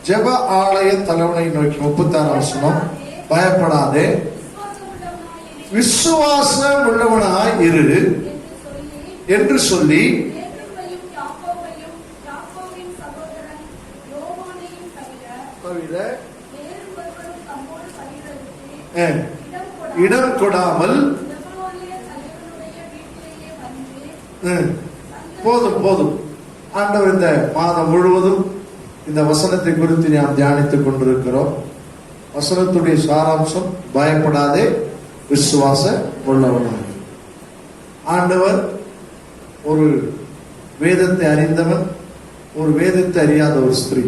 ஜெப ஆலய தலைவனை நோக்கி 36 வசனம், பயப்படாதே, விசுவாசம் உள்ளவனாய் இரு என்று சொல்லி இடம் கொடாமல் போதும் போதும். ஆண்டவர் இந்த மாதம் முழுவதும் இந்த வசனத்தை குறித்து நாம் தியானித்துக் கொண்டிருக்கிறோம். வசனத்துடைய சாராம்சம், பயப்படாதே, விசுவாச உள்ளவனாக. ஆண்டவர் ஒரு வேதத்தை அறிந்தவன், ஒரு வேதத்தை அறியாத ஒரு ஸ்திரீ,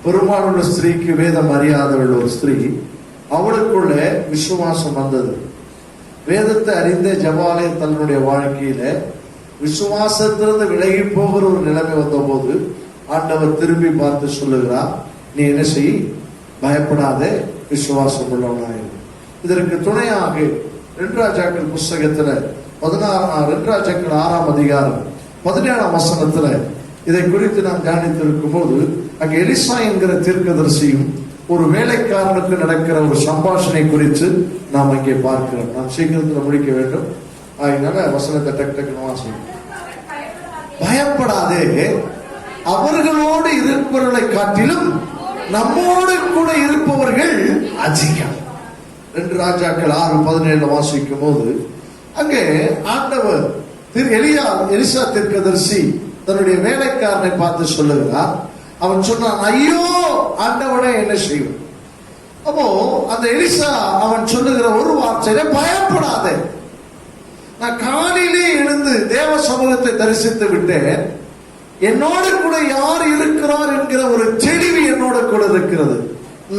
பெரும்பாலுள்ள ஸ்திரீக்கு வேதம் அறியாதவள் ஒரு ஸ்திரீ, அவளுக்குள்ள விசுவாசம் வந்தது. வேதத்தை அறிந்த ஜபாலய தன்னுடைய வாழ்க்கையில விசுவாசத்திலிருந்து விலகி போகிற ஒரு நிலைமை வந்த போது ஆண்டவர் திரும்பி பார்த்து சொல்லுகிறார், நீ என்ன செய், பயப்படாதே, விசுவாசம் உள்ளவனாய். இதற்கு துணையாக 2 ராஜாக்கள் புஸ்தகத்துல 2 ராஜாக்கள் 6ஆம் அதிகாரம் 17ஆம் வசனத்துல இதை குறித்து நாம் தியானித்திருக்கும் போது அங்க எலிசா என்கிற தீர்க்கதரிசியும் ஒரு வேலைக்காரனுக்கு நடக்கிற ஒரு சம்பாஷணை குறித்து நாம் இங்கே பார்க்கிறோம். நாம் சீக்கிரத்தில் முடிக்க வேண்டும், அதனால வசனத்தை டக்கு வாசிக்கும். பயப்படாதே, அவர்களோடு இருப்பவர்களை காட்டிலும் நம்மோடு கூட இருப்பவர்கள் அதிகம். 2 ராஜாக்கள் 6:17 வாசிக்கும் போது அங்கே ஆண்டவர் எலிசா தீர்க்கதரிசி தன்னுடைய வேலைக்காரனை பார்த்து சொல்லுகிறார். அவன் சொன்னான், ஐயோ ஆண்டவனே என்ன செய்யும். அப்போ அந்த எலிசா அவன் சொல்லுகிற ஒரு வார்த்தையில, பயப்படாதே, நான் காலையிலே எழுந்து தேவ சமூகத்தை தரிசித்து விட்டேன், என்னோடு கூட யார் இருக்கிறார் என்கிற ஒரு தெளிவு என்னோட கூட இருக்கிறது,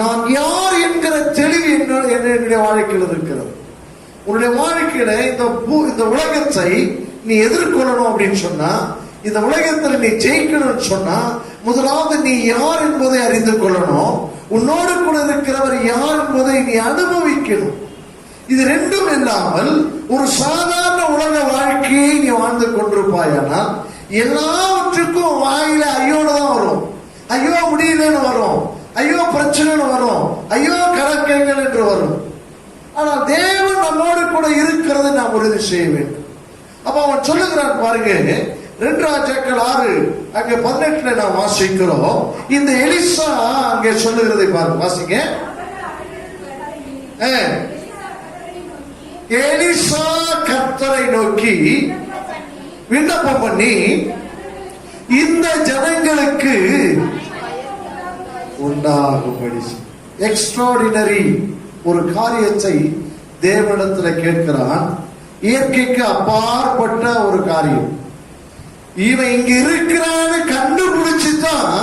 நான் யார் என்கிற தெளிவு என்னுடைய வாழ்க்கையில் இருக்கிறது. உன்னுடைய வாழ்க்கையில இந்த உலகத்தை நீ எதிர்கொள்ளணும் அப்படின்னு சொன்னா, இந்த உலகத்தில் நீ ஜெயிக்கணும்னு சொன்னா, முதலாவது நீ யார் என்பதை அறிந்து கொள்ளணும், உன்னோடு கூட இருக்கிறவர் யார் என்பதை நீ அனுபவிக்கணும். இது ரெண்டும் இல்லாமல் ஒரு சாதாரண உலக வாழ்க்கையை நீ வாழ்ந்து கொண்டிருப்பாயானால் எல்லாவற்றுக்கும் வாயில ஐயோடு தான் வரும். ஐயோ முடியலன்னு வரும், ஐயோ பிரச்சனைன்னு வரும், ஐயோ கலக்கங்கள் என்று வரும். ஆனால் தேவன் நம்மோடு கூட இருக்கிறது நாம் உறுதி செய்ய வேண்டும். அப்ப அவன் சொல்லுகிறான் பாருங்க, 2 ராஜாக்கள் 6 அங்க 18 நாம் வாசிக்கிறோம். இந்த எலிசா அங்கே சொல்லுகிறதை பாருங்க, வாசிங்க. எலிசா கர்த்தரை நோக்கி விண்ணப்பம் பண்ணி, இந்த ஜனங்களுக்கு உண்டாகும்படி எக்ஸ்ட்ராடினரி ஒரு காரியத்தை தேவனிடத்தில் கேட்கிறான். இயற்கைக்கு அப்பாற்பட்ட ஒரு காரியம். இவன் இங்க இருக்கிறான்னு கண்டுபிடிச்சுதான்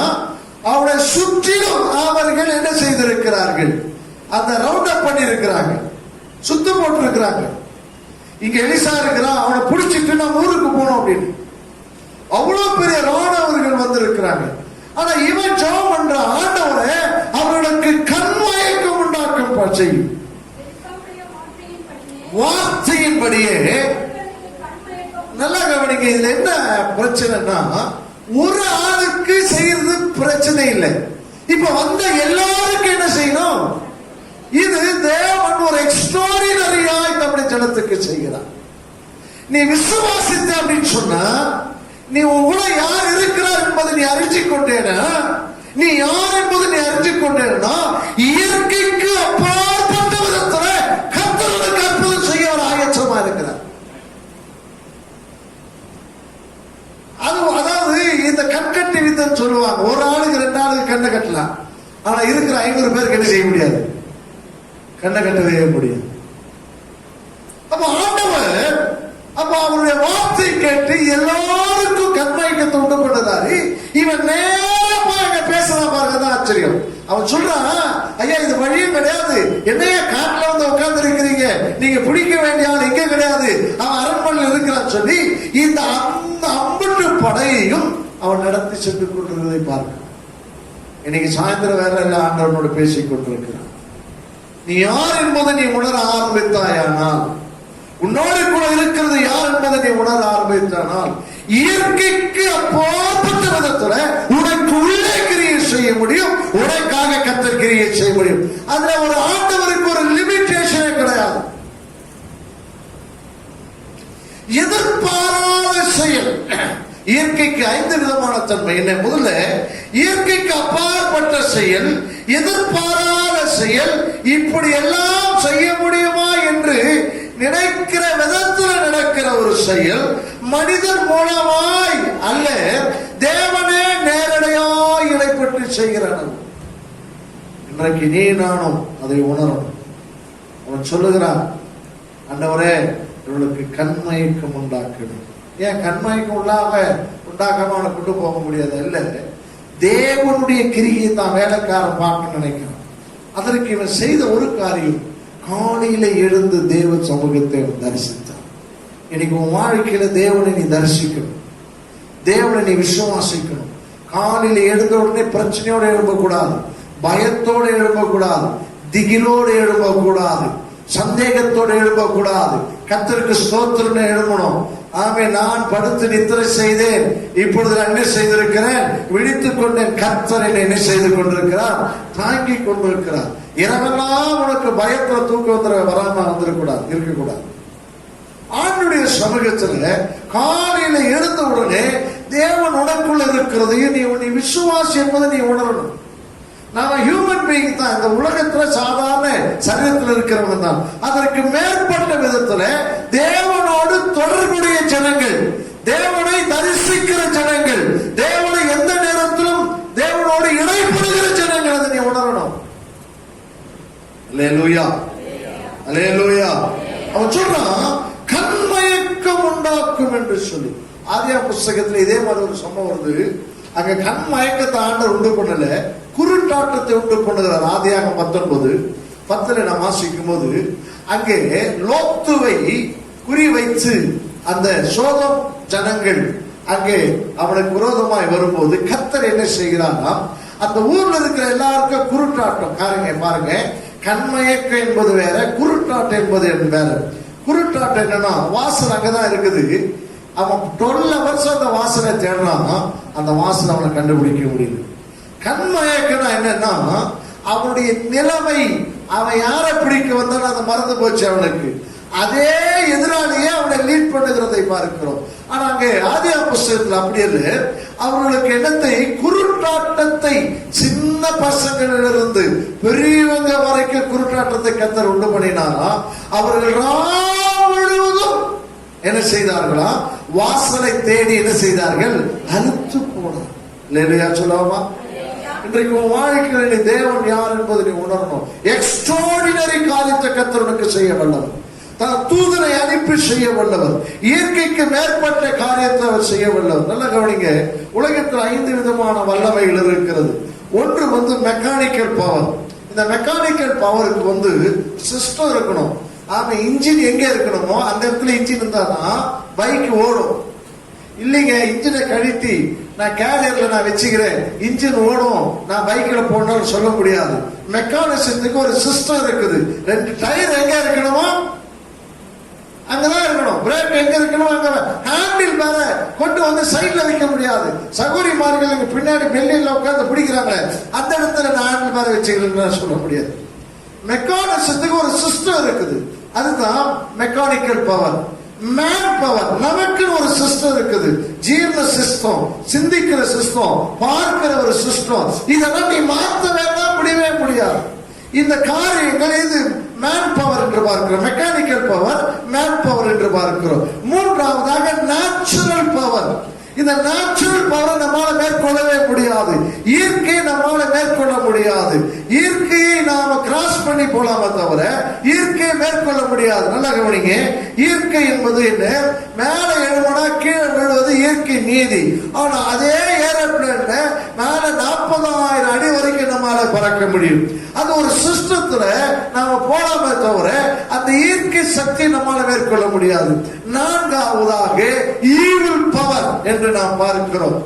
அவனை சுற்றிலும் அவர்கள் என்ன செய்திருக்கிறார்கள், அந்த ரவுண்ட் அப் பண்ணி இருக்கிறாங்க, சுத்து போட்டு இருக்கிறாங்க. இங்க எலிசா இருக்கிறான், அவனை பிடிச்சிட்டு நம்ம ஊருக்கு போனோம் அப்படின்னு அவ்வளவு பெரிய ராணுவர்கள் வந்து இருக்கிறாங்க. ஆனா இவன் ஜெபம் பண்ற ஆண்டவரை அவர்களுக்கு கண்மயக்கம் உண்டாக்கும் செய்யும். வார்த்தையின்படியே நல்லா கவனிங்க. இதுல என்ன பிரச்சனைனா, ஒரு ஆளுக்கு செய்யறது பிரச்சனை இல்லை, இப்ப வந்த எல்லாருக்கும் என்ன செய்யணும். இது தேவன் ஒரு எக்ஸ்ட்ராடினரியாய் நம்முடைய ஜனத்துக்கு செய்கிறார். நீ விசுவாசித்த அப்படின்னு சொன்னா, நீ உள்ள யார் இருக்கிறார் என்பதை நீ அறிஞ்சு கொண்டேனா, நீ யார் என்பதை நீ அறிஞ்சு கொண்டேனா, இயற்கைக்கு அப்பாற்பட்ட விதத்துல கர்த்தருக்கு அற்புதம் செய்ய ஒரு ஆயத்தமா இருக்கிறார். அதாவது இந்த கண்கட்டி வித்தன்னு சொல்லுவாங்க, ஒரு ஆளுக்கு 2 ஆளுக்கு கண்ணை கட்டலாம், ஆனா இருக்கிற 500 பேருக்கு என்ன செய்ய முடியாது, கண்ணை கட்டவே முடியாது. அப்ப ஆண்டவர் அவருடைய வார்த்தை கேட்டு எல்லாருக்கும் கண்மயக்கத்தை உண்டு பண்ணதாரு. இவன் நேரமா எங்க பேசலாம் பாருங்க, ஆச்சரியம். அவன் சொல்றான், ஐயா இது வழியும் கிடையாது, என்னையா காட்டுல வந்து உட்கார்ந்து இருக்கிறீங்க, நீங்க பிடிக்க வேண்டிய ஆள் இங்க கிடையாது, அவன் அரண்மனையில் இருக்கிறான்னு சொல்லி இந்த அம்பட்டு படையையும் அவன் நடத்தி சென்று கொண்டிருந்ததை பார்க்க. இன்னைக்கு சாயந்தரம் வேற ஆண்டவனோடு பேசிக் கொண்டிருக்கிறான். நீ யார் என்பதை நீ உணர ஆரம்பித்தாயானால், உன்னோடு கூட இருக்கிறது யார் என்பதை நீ உணர ஆரம்பித்தானால், இயற்கைக்கு அப்பாற்பட்ட விதத்துல உனக்கு உள்ளே கிரியை செய்ய முடியும், உனக்காக கர்த்தர் கிரியை செய்ய முடியும். அதுல ஒரு ஆண்டவருக்கு ஒரு லிமிட்டேஷனே கிடையாது. எதிர்பாராத செயல். இயற்கைக்கு 5 விதமான தன்மை என்ன? முதல்ல இயற்கைக்கு அப்பாற்பட்ட செயல், எதிர்பாராத செயல். இப்படி எல்லாம் செய்ய முடியுமா என்று நினைக்கிற விதத்தில் நடக்கிற ஒரு செயல், மனிதன் மூலமாய் அல்ல, தேவனே நேரடியாய் இடைப்பட்டு செய்கிறான். இன்றைக்கு நீ நானும் அதை உணரும். அவன் சொல்லுகிறான், ஆண்டவரே இவளுக்கு கண்மயக்கம் உண்டாக்கணும். ஏன் கண்மயக்கம் உண்டாக்காம அவனை கொண்டு போக முடியாது? இல்ல, தேவனுடைய கிரியை தான் வேலைக்காரன் பார்க்க நினைக்கிறான். அதற்கு இவன் செய்த ஒரு காரியம், காலையில எழுந்து தேவ சமூகத்தை தரிசித்தான். இன்னைக்கு உன் வாழ்க்கையில தேவனை நீ தரிசிக்கணும், தேவனை நீ விசுவாசிக்கணும். காலையில எழுந்த உடனே பிரச்சனையோடு எழும்பக்கூடாது, பயத்தோடு எழும்பக்கூடாது, திகிலோடு எழும்பக்கூடாது, சந்தேகத்தோடு எழும்பக்கூடாது. கர்த்தருக்கு ஸ்தோத்திரம் எழும்பணும். ஆமே, நான் படுத்து நித்திரை செய்தேன், இப்பொழுது என்ன செய்திருக்கிறேன், விழித்துக் கொண்டேன், கர்த்தர் என்ன செய்து கொண்டிருக்கிறார், தாங்கிக் கொண்டிருக்கிறார். இரவெல்லாம் உனக்கு பயத்துல தூக்கம் வராம வந்துடக்கூடாது, இருக்கக்கூடாது. ஆண்டுடைய சமூகத்துல காலையில எழுந்த உடனே தேவன் உனக்குள்ள இருக்கிறதையும் நீ விசுவாசி என்பதை நீ உணரணும். நாம ஹியூமன் பீயிங் தான், இந்த உலகத்துல சாதாரண சரீரத்தில் இருக்கிறவங்க தான். அதற்கு மேற்பட்ட விதத்துல தேவனோடு தொடர்புடைய ஜனங்கள், தேவனை தரிசிக்கிற ஜனங்கள், தேவனை எந்த நேரத்திலும் தேவனோடு இடைப்படுகிற ஜனங்கள், அதை நீ உணரணும். அல்லேலூயா, அல்லேலூயா. அவன் சொல்றான் கண்மயக்கம் உண்டாக்கும் என்று சொல்லி. ஆதியா புஸ்தகத்துல இதே மாதிரி ஒரு சம்பவம் வருது. அங்க கண் மயக்கத்தை ஆண்டவர் உண்டு பண்ணல, குருட்டாட்டத்தை உண்டு பண்ணுகிறார். ஆதியாகமம் 19:10 நாம் வாசிக்கும் போது அங்கே லோத்துவை குறி வைத்து அந்த சோதம் ஜனங்கள் அங்கே அவனுக்கு விரோதமாய் வரும்போது கர்த்தர் என்ன செய்கிறார்னா, அந்த ஊர்ல இருக்கிற எல்லாருக்கும் குருட்டாட்டம். பாருங்க, கண்மயக்கம் என்பது வேற, குருட்டாட்டம் என்பது வேற. குருட்டாட்டம் என்னன்னா, வாசனை அங்கதான் இருக்குது, அவன் 12 வருஷம் அந்த வாசனை தேடலாம், அந்த வாசனை அவனை கண்டுபிடிக்க முடியல. கண்மயக்கம்னா என்னன்னா, அவனுடைய நிலைமை, அவன் யாரை பிடிக்க வந்தாலும் அதை மறந்து போச்சு அவனுக்கு. அதே எதிராளியே அவனை லீட் பண்ணுகிறதை பார்க்கிறோம். ஆனா அங்கே ஆதியா புஸ்தகத்தில் அப்படி இல்லை. அவர்களுக்கு என்னத்தை, குருட்டாட்டத்தை, சின்ன பசங்களிலிருந்து பெரியவங்க வரைக்கும் குருட்டாட்டத்தை கர்த்தர் உண்டு பண்ணினாரா. அவர்கள் முழுவதும் என்ன செய்தார்களா, வாசலை தேடி என்ன செய்தார்கள், அழுத்து போனார். இல்லையா சொல்லலாமா? இன்றைக்கு உன் வாழ்க்கையில் தேவன் யார் என்பதை நீ உணரணும். எக்ஸ்ட்ராடினரி காரியத்தை கர்த்தர் உனக்கு செய்ய வல்லவர், தன் தூதரை அனுப்பி செய்ய வல்லவர், இயற்கைக்கு மேற்பட்ட காரியத்தை அவர் செய்ய வல்லவர். நல்ல கவனிங்க, உலகத்தில் 5 விதமான வல்லமைகள் இருக்கிறது. ஒன்று மெக்கானிக்கல் பவர். இந்த மெக்கானிக்கல் பவருக்கு சிஸ்டம் இருக்கணும். ஆமா, இன்ஜின் எங்க இருக்கணுமோ அந்த இடத்துல இன்ஜின் இருந்தாதான் பைக் ஓடும். இல்லைங்க, இன்ஜினை கழட்டி நான் கேரியர்ல நான் வச்சுக்கிறேன், இன்ஜின் ஓடும், நான் பைக்ல போடணும்னு சொல்ல முடியாது. மெக்கானிசத்துக்கு ஒரு சிஸ்டம் இருக்குது. 2 டயர் எங்க இருக்கணுமோ அங்கதான் இருக்கணும். பிரேக் எங்க இருக்கணும் அங்க. ஹேண்டில் மேல கொண்டு சைட்ல வைக்க முடியாது. சகோதரிமார்கள் பின்னாடி பெல்லில உட்கார்ந்து பிடிக்கிறாங்க, அந்த இடத்துல நான் ஹேண்டில் மேல வச்சுக்கிறேன்னு சொல்ல முடியாது. மெக்கானிசத்துக்கு ஒரு சிஸ்டம் இருக்குது, அதுதான் மெக்கானிக்கல் பவர். மேன் பவர், நமக்கு ஒரு சிஸ்டம் இருக்குது. ஜீரண சிஸ்டம், சிந்திக்கிற சிஸ்டம், பார்க்கிற ஒரு சிஸ்டம். இதெல்லாம் நீ மாற்ற வேண்டாம், முடியவே முடியாது. இந்த காரியங்கள் இது மேன் பவர் என்று பார்க்கிறோம். மெக்கானிக்கல் பவர், மேன் பவர் என்று பார்க்கிறோம். மூன்றாவதாக நேச்சுரல் பவர். இந்த நேச்சுரல் பவரை நம்மால மேற்கொள்ளவே முடியாது. இயற்கையை நம்மால மேற்கொள்ள முடியாது. இயற்கையை நாம கிராஸ் பண்ணி போலாமே தவிர இயற்கையை மேற்கொள்ள முடியாது. நல்லா கவனிங்க, இயற்கை என்பது என்ன, மேல எழுவனா கீழே விழுவது இயற்கை நீதி. ஆனா அதே ஏரோப்ளேன்ல மேல 40,000 அடி வரைக்கும் நம்மால பறக்க முடியும். அது ஒரு சிஸ்டத்துல நாம போலாமே தவிர அந்த இயற்கை சக்தி நம்மால மேற்கொள்ள முடியாது. நான்காவதாக ஈவில் பவர் என்று நாம் பார்க்கிறோம்.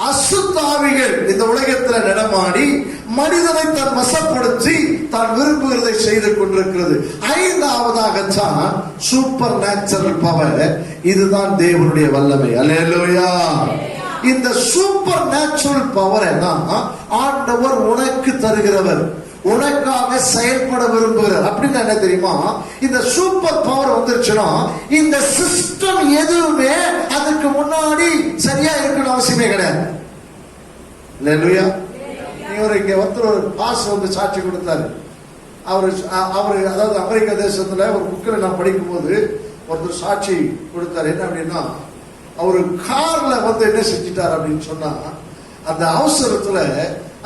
அசுத்தாவிகள் இந்த உலகத்தில் நடமாடி மனிதனை தன் வசப்படுத்தி தான் விரும்புகிறதை செய்து கொண்டிருக்கிறது. ஐந்தாவதாகத்தான் சூப்பர் நேச்சுரல் பவர். இதுதான் தேவனுடைய வல்லமை. அல்லேலூயா. இந்த சூப்பர் நேச்சுரல் பவர் ஆண்டவர் உனக்கு தருகிறவர், உனக்காக செயல்பட விரும்புகிறார். அப்படின்னு என்ன தெரியுமா? இந்த சூப்பர் பவர் வந்துருச்சுன்னா இந்த சிஸ்டம் எதுவுமே அதுக்கு முன்னாடி சரியா இருக்கணும் அவசியமே கிடையாது. அல்லேலூயா. இங்க ஒருத்தர் ஒரு பாஸ் வந்து சாட்சி கொடுத்தாரு. அவரு அதாவது அமெரிக்க தேசத்துல ஒரு புக்கில் நான் படிக்கும் போது ஒருத்தர் சாட்சி கொடுத்தாரு. என்ன அப்படின்னா, அவரு கார்ல வந்து என்ன செஞ்சிட்டார் அப்படின்னு சொன்னா, அந்த அவசரத்துல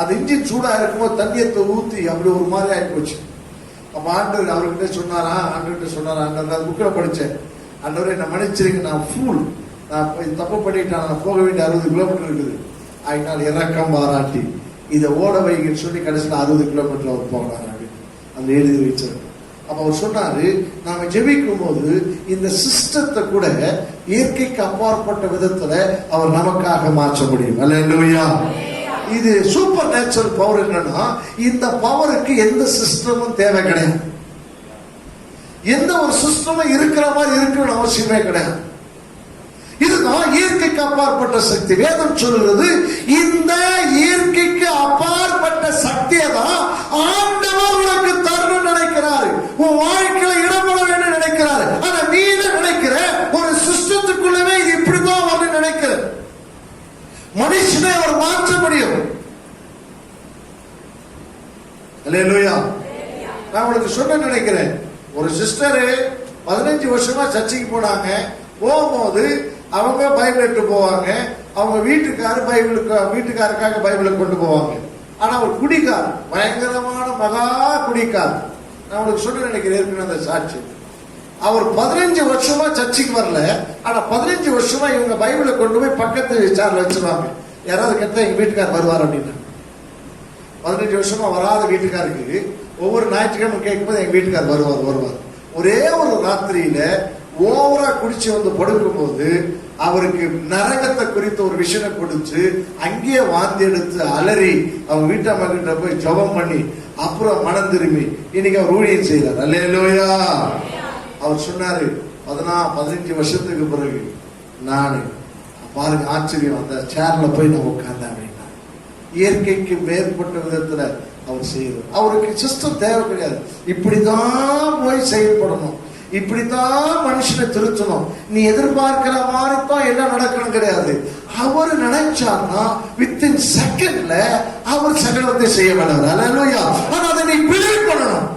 அந்த இன்ஜின் சூடா இருக்கும்போது தண்ணியத்தை ஊத்தி அப்படி ஒரு மாதிரி ஆகி போச்சு. அப்ப ஆண்டவர் அவர்கிட்ட சொன்னாரா, அந்த புக்கில் படிச்சேன், ஆண்டவரே என்ன மன்னிச்சிருங்க, நான் ஃபூல், நான் தப்பு பண்ணிட்டேன், நான் போக வேண்டிய 60 கிலோமீட்டர் இருக்குது, அதனால் இறக்கம் பாராட்டி இதை ஓட வைங்கன்னு சொல்லி கடைசியில் 60 கிலோமீட்டர் அவர் போனார் அப்படின்னு அந்த எழுதி வச்சிருக்கோம். அப்ப அவர் சொன்னாரு, நாம ஜெபிக்கும் போது இந்த சிஸ்டத்தை கூட இயற்கைக்கு அப்பாற்பட்ட விதத்துல அவர் நமக்காக மாற்ற முடியும். அல்லேலூயா. இது சூப்பர் நேச்சுரல் பவர். என்னன்னா, இந்த பவருக்கு எந்த சிஸ்டமும் தேவை கிடையாது. எந்த ஒரு சிஸ்டமும் இருக்கிற மாதிரி இருக்கணும்னு அவசியமே கிடையாது. இதுதான் இயற்கைக்கு அப்பாற்பட்ட சக்தி. வேதம் சொல்லுகிறது, இந்த இயற்கைக்கு அப்பாற்பட்ட சக்தியை தான் ஆண்டவர் உனக்கு தரணும்னு நினைக்கிறாரு, உன் வாழ்க்கையில இடம்பெற வேண்டும் நினைக்கிறாரு. ஆனா நீ நினைக்கிற ஒரு சிஸ்டத்துக்குள்ளவே இது இப்படிதான் வந்து நினைக்கிற. மனுஷனை அவர் மாற்ற முடியும். அல்லேலூயா. நான் உங்களுக்கு சொன்ன நினைக்கிறேன், ஒரு சிஸ்டரு 15 வருஷமா சர்ச்சைக்கு போனாங்க. போகும்போது அவங்க பைபிள் எடுத்து போவாங்க, அவங்க வீட்டுக்காருக்காக பைபிளை கொண்டு போவாங்க. ஆனா ஒரு குடிக்கார், பயங்கரமான மகா குடிக்கார். நான் உங்களுக்கு சொல்ல நினைக்கிறேன் அந்த சாட்சி. அவர் 15 வருஷமா சர்ச்சைக்கு வரல. ஆனா 15 வருஷமா இவங்க பைபிளை கொண்டு போய் பக்கத்து சேர்ல வச்சிருவாங்க. யாராவது கேட்டா எங்க வீட்டுக்கார் வருவார் அப்படின்னு. 15 வருஷமா வராத வீட்டுக்காருக்கு ஒவ்வொரு ஞாயிற்றுக்கிழமை கேட்கும்போது எங்க வீட்டுக்கார் வருவார். ஒரே ஒரு ராத்திரியில ஓவரா குடிச்சு வந்து படுக்கும் போது அவருக்கு நரகத்தை குறித்த ஒரு விஷயம் கொடுத்து அங்கேயே வாந்தி எடுத்து அலறி அவங்க வீட்டம்மா கிட்ட போய் ஜெபம் பண்ணி அப்புறம் மனம் திரும்பி இன்னைக்கு அவர் ஊழியம் செய்தார். அல்லேலூயா. அவர் சொன்னாரு, 15 வருஷத்துக்கு பிறகு நான் பாருங்க ஆச்சரியம், அந்த சேர்ல போய் நான் உட்கார்ந்தேன் அப்படின்னா. இயற்கைக்கு மேற்பட்ட விதத்துல அவர் செய்யறது. அவருக்கு சிஸ்டம் தேவை கிடையாது. இப்படிதான் போய் செயல்படணும், இப்படித்தான் மனுஷனை திருத்தணும், நீ எதிர்பார்க்கிற மாதிரி தான் எல்லாம் நடக்கணும் கிடையாது. அவர் நினைச்சார்னா வித்தின் செகண்ட்ல அவர் சகலத்தை செய்ய வேண்டாம். அல்லேலூயா. ஆனா அதை நீ பிலீவ் பண்ணணும்.